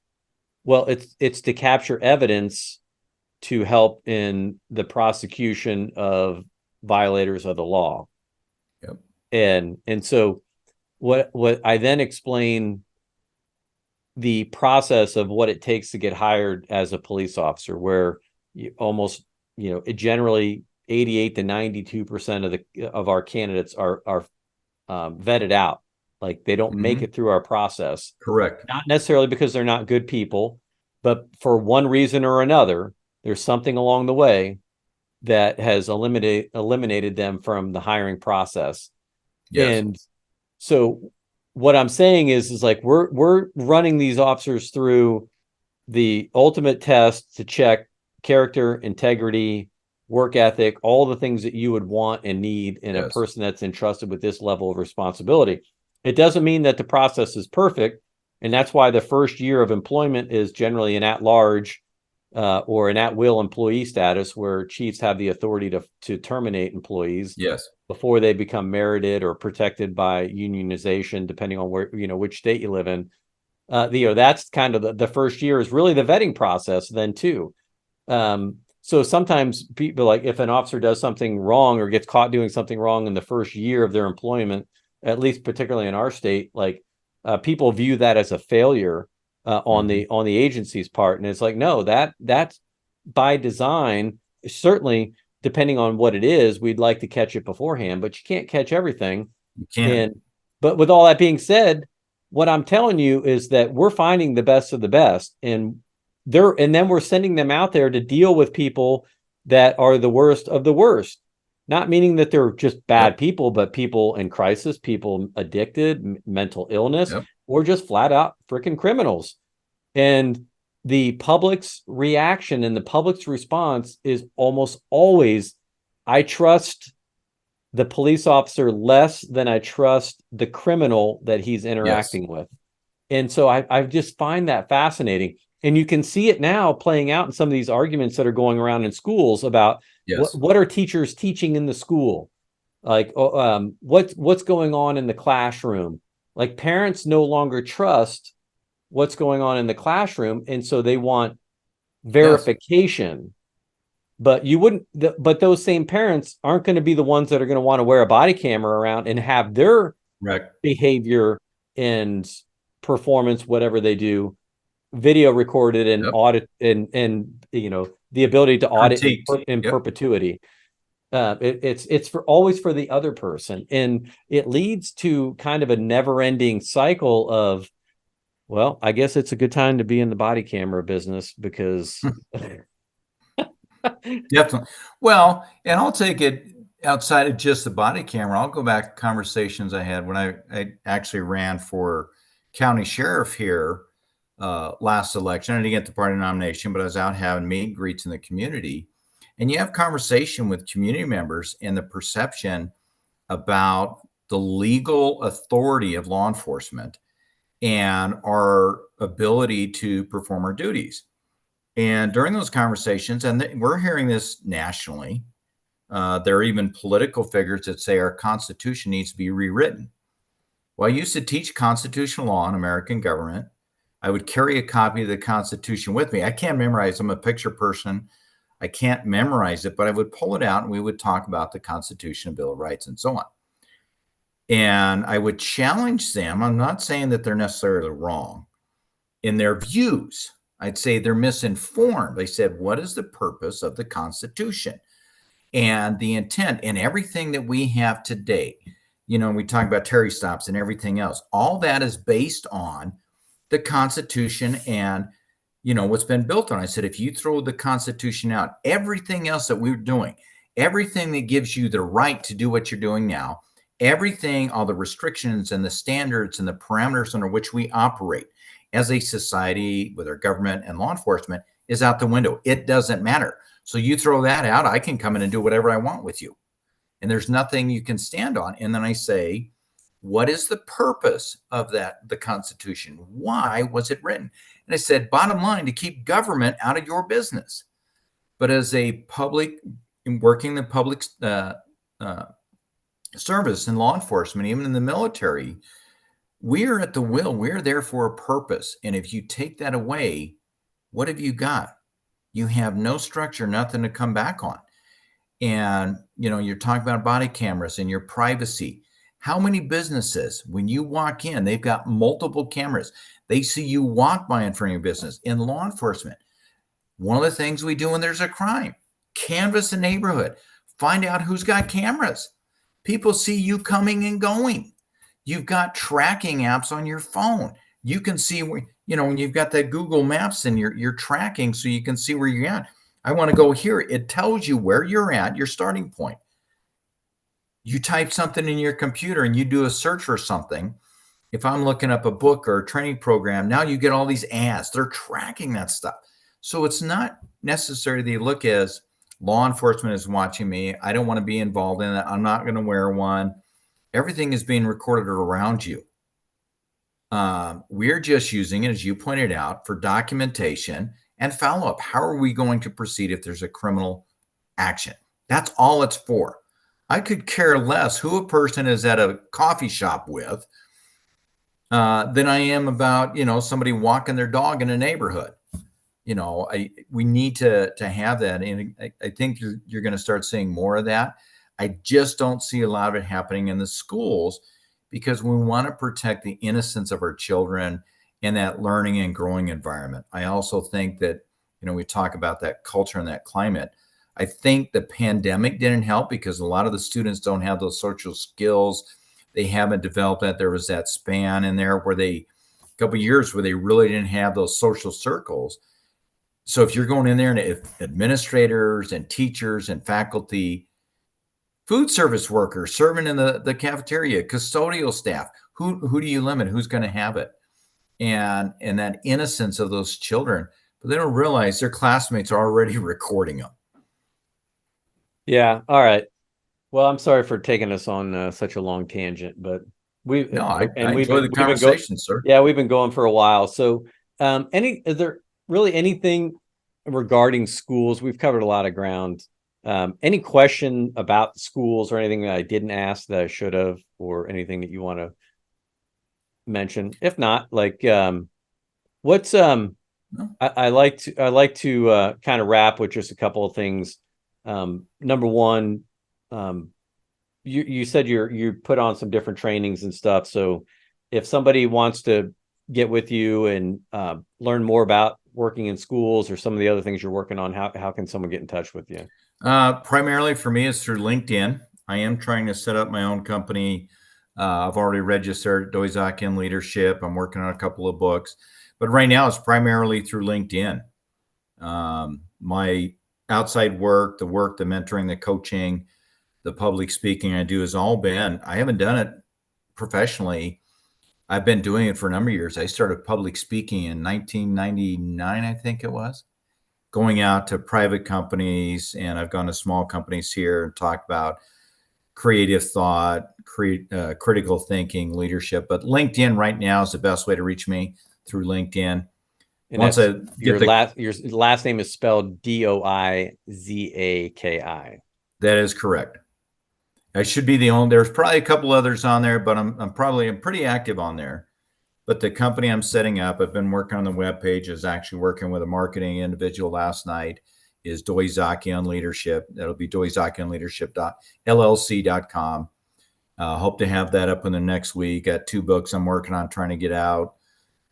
well, it's to capture evidence to help in the prosecution of violators of the law. yep, And so what I then explain the process of what it takes to get hired as a police officer, where generally 88 to 92% of our candidates are vetted out. Like, they don't make it through our process. correct. Not necessarily because they're not good people, but for one reason or another, there's something along the way that has eliminated them from the hiring process. Yes, And so what I'm saying is like, we're running these officers through the ultimate test to check character, integrity, work ethic, all the things that you would want and need in a person that's entrusted with this level of responsibility. It doesn't mean that the process is perfect. And that's why the first year of employment is generally an at-large or an at-will employee status where chiefs have the authority to terminate employees Yes. before they become merited or protected by unionization, depending on where, which state you live in. That's kind of the first year is really the vetting process then too. So sometimes people, like if an officer does something wrong or gets caught doing something wrong in the first year of their employment, at least particularly in our state, like people view that as a failure on the agency's part, and it's like, no, that's by design. Certainly, depending on what it is, we'd like to catch it beforehand, but you can't catch everything. You can. But with all that being said, what I'm telling you is that we're finding the best of the best, and then we're sending them out there to deal with people that are the worst of the worst. Not meaning that they're just bad Yep. people, but people in crisis, people addicted, mental illness, Yep. or just flat out freaking criminals. And the public's reaction and the public's response is almost always, I trust the police officer less than I trust the criminal that he's Yes. interacting with. And so I just find that fascinating. And you can see it now playing out in some of these arguments that are going around in schools about Yes. what are teachers teaching in the school? Like, what's going on in the classroom? Like parents no longer trust what's going on in the classroom. And so they want Yes. verification. But you wouldn't, but those same parents aren't going to be the ones that are going to want to wear a body camera around and have their Right. behavior and performance, whatever they do, video recorded and Yep. audit, and the ability to audit Critiqued. in Yep. perpetuity. It's for always for the other person, and it leads to kind of a never-ending cycle of, well, I guess it's a good time to be in the body camera business because Definitely. Well, and I'll take it outside of just the body camera. I'll go back to conversations I had when I actually ran for county sheriff here last election. I didn't get the party nomination, but I was out having meet and greets in the community. And you have conversation with community members and the perception about the legal authority of law enforcement and our ability to perform our duties. And during those conversations, and we're hearing this nationally, there are even political figures that say our Constitution needs to be rewritten. Well, I used to teach constitutional law in American government. I would carry a copy of the Constitution with me. I can't memorize. I'm a picture person. I can't memorize it, but I would pull it out and we would talk about the Constitution, Bill of Rights, and so on. And I would challenge them. I'm not saying that they're necessarily wrong in their views. I'd say they're misinformed. They said, what is the purpose of the Constitution and the intent and everything that we have today? We talk about Terry stops and everything else. All that is based on the Constitution and, what's been built on. I said, if you throw the Constitution out, everything else that we're doing, everything that gives you the right to do what you're doing now, everything, all the restrictions and the standards and the parameters under which we operate as a society with our government and law enforcement is out the window. It doesn't matter. So you throw that out, I can come in and do whatever I want with you. And there's nothing you can stand on. And then I say, what is the purpose of the Constitution? Why was it written? And I said, bottom line, to keep government out of your business. But as a public, working the public service and law enforcement, even in the military, we're at the will. We're there for a purpose. And if you take that away, what have you got? You have no structure, nothing to come back on. And, you're talking about body cameras and your privacy. How many businesses, when you walk in, they've got multiple cameras. They see you walk by in front of your business. In law enforcement, one of the things we do when there's a crime, canvass the neighborhood, find out who's got cameras. People see you coming and going. You've got tracking apps on your phone. You can see where, when you've got that Google Maps and you're tracking so you can see where you're at. I want to go here. It tells you where you're at, your starting point. You type something in your computer and you do a search for something. If I'm looking up a book or a training program, now you get all these ads. They're tracking that stuff. So it's not necessary they look as law enforcement is watching me. I don't want to be involved in it. I'm not going to wear one. Everything is being recorded around you. We're just using it, as you pointed out, for documentation and follow up. How are we going to proceed if there's a criminal action? That's all it's for. I could care less who a person is at a coffee shop with than I am about, somebody walking their dog in a neighborhood. We need to have that. And I think you're going to start seeing more of that. I just don't see a lot of it happening in the schools because we want to protect the innocence of our children in that learning and growing environment. I also think that, we talk about that culture and that climate. I think the pandemic didn't help because a lot of the students don't have those social skills. They haven't developed that. There was that span in there where a couple of years where they really didn't have those social circles. So if you're going in there and if administrators and teachers and faculty, food service workers serving in the cafeteria, custodial staff, who do you limit? Who's going to have it? And that innocence of those children, but they don't realize their classmates are already recording them. Yeah. All right. Well, I'm sorry for taking us on such a long tangent, but I enjoy the conversation, sir. Yeah, we've been going for a while. So, is there really anything regarding schools? We've covered a lot of ground. Any question about schools or anything that I didn't ask that I should have, or anything that you want to mention? If not, what's No. I like to kind of wrap with just a couple of things. Number one, you said you put on some different trainings and stuff. So if somebody wants to get with you and learn more about working in schools or some of the other things you're working on, how can someone get in touch with you? Primarily for me, it's through LinkedIn. I am trying to set up my own company. I've already registered Doizaki in Leadership. I'm working on a couple of books, but right now it's primarily through LinkedIn. My outside work, the mentoring, the coaching, the public speaking I do has all been, I haven't done it professionally. I've been doing it for a number of years. I started public speaking in 1999, I think it was, going out to private companies, and I've gone to small companies here and talked about creative thought, critical thinking, leadership. But LinkedIn right now is the best way to reach me, through LinkedIn. And once I get your last name is spelled Doizaki. That is correct. I should be the only. There's probably a couple others on there, but I'm pretty active on there. But the company I'm setting up, I've been working on the web page, is actually working with a marketing individual last night, is Doizaki on Leadership. That'll be doizaki-on-leadership.llc.com. Hope to have that up in the next week. Got 2 books I'm working on trying to get out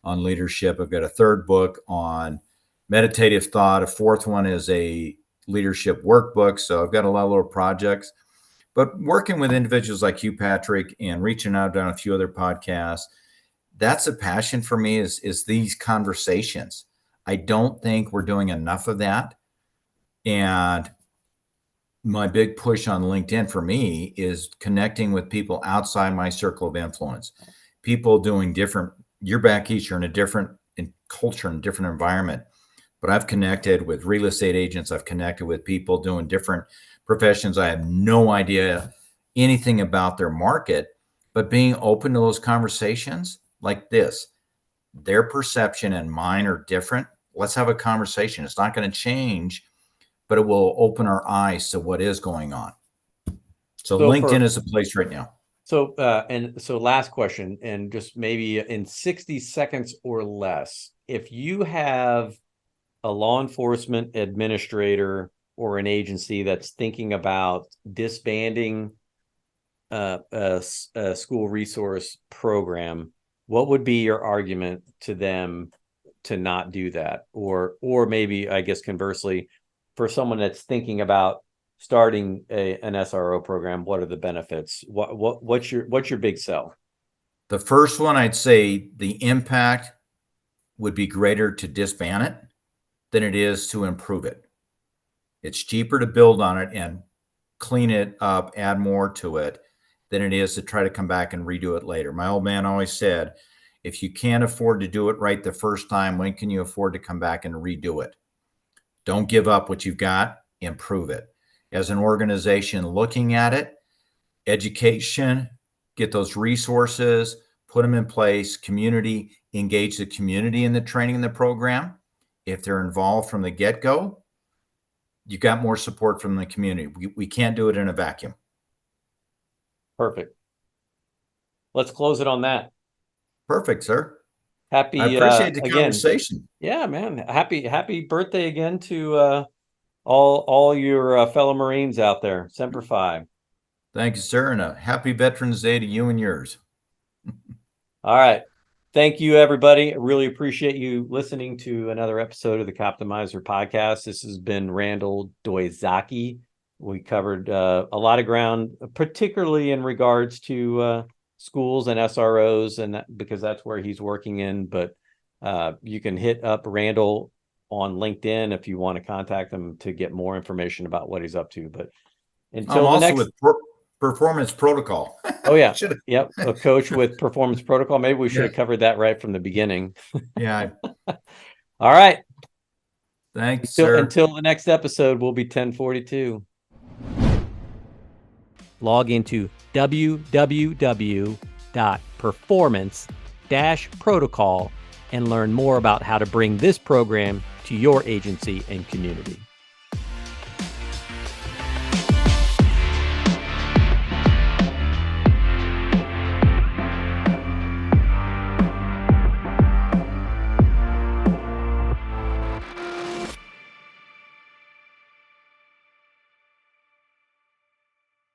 on leadership. I've got a 3rd book on meditative thought. A 4th one is a leadership workbook. So I've got a lot of little projects. But working with individuals like you, Patrick, and reaching out on a few other podcasts, that's a passion for me, is these conversations. I don't think we're doing enough of that. And my big push on LinkedIn for me is connecting with people outside my circle of influence, people doing different. You're back east, you're in a different culture and different environment. But I've connected with real estate agents. I've connected with people doing different professions. I have no idea anything about their market, but being open to those conversations like this, their perception and mine are different. Let's have a conversation. It's not going to change, but it will open our eyes to what is going on. So LinkedIn is a place right now. So last question, and just maybe in 60 seconds or less, if you have a law enforcement administrator or an agency that's thinking about disbanding a school resource program, what would be your argument to them to not do that? Or maybe, I guess, conversely, for someone that's thinking about starting an SRO program, what are the benefits? What's your big sell? The first one, I'd say the impact would be greater to disband it than it is to improve it. It's cheaper to build on it and clean it up, add more to it, than it is to try to come back and redo it later. My old man always said, if you can't afford to do it right the first time, when can you afford to come back and redo it? Don't give up what you've got, improve it. As an organization looking at it, education, get those resources, put them in place, community, engage the community in the training and the program, if they're involved from the get-go, you got more support from the community. We can't do it in a vacuum. Perfect. Let's close it on that. Perfect, sir. Happy, I appreciate the again. conversation. Yeah, man. Happy birthday again to all your fellow Marines out there. Semper Fi. Thank you, sir, and a happy Veterans Day to you and yours. All right. Thank you, everybody. I really appreciate you listening to another episode of the Coptimizer podcast. This has been Randall Doizaki. We covered a lot of ground, particularly in regards to schools and SROs, and because that's where he's working in. But you can hit up Randall on LinkedIn if you want to contact him to get more information about what he's up to. But until I'm the also next with Performance Protocol. Oh yeah. Yep. A coach with performance protocol. Maybe we should have Yeah. covered that right from the beginning. Yeah. All right. Thanks, sir. Until the next episode, we'll be 1042. Log into www.performance-protocol and learn more about how to bring this program to your agency and community.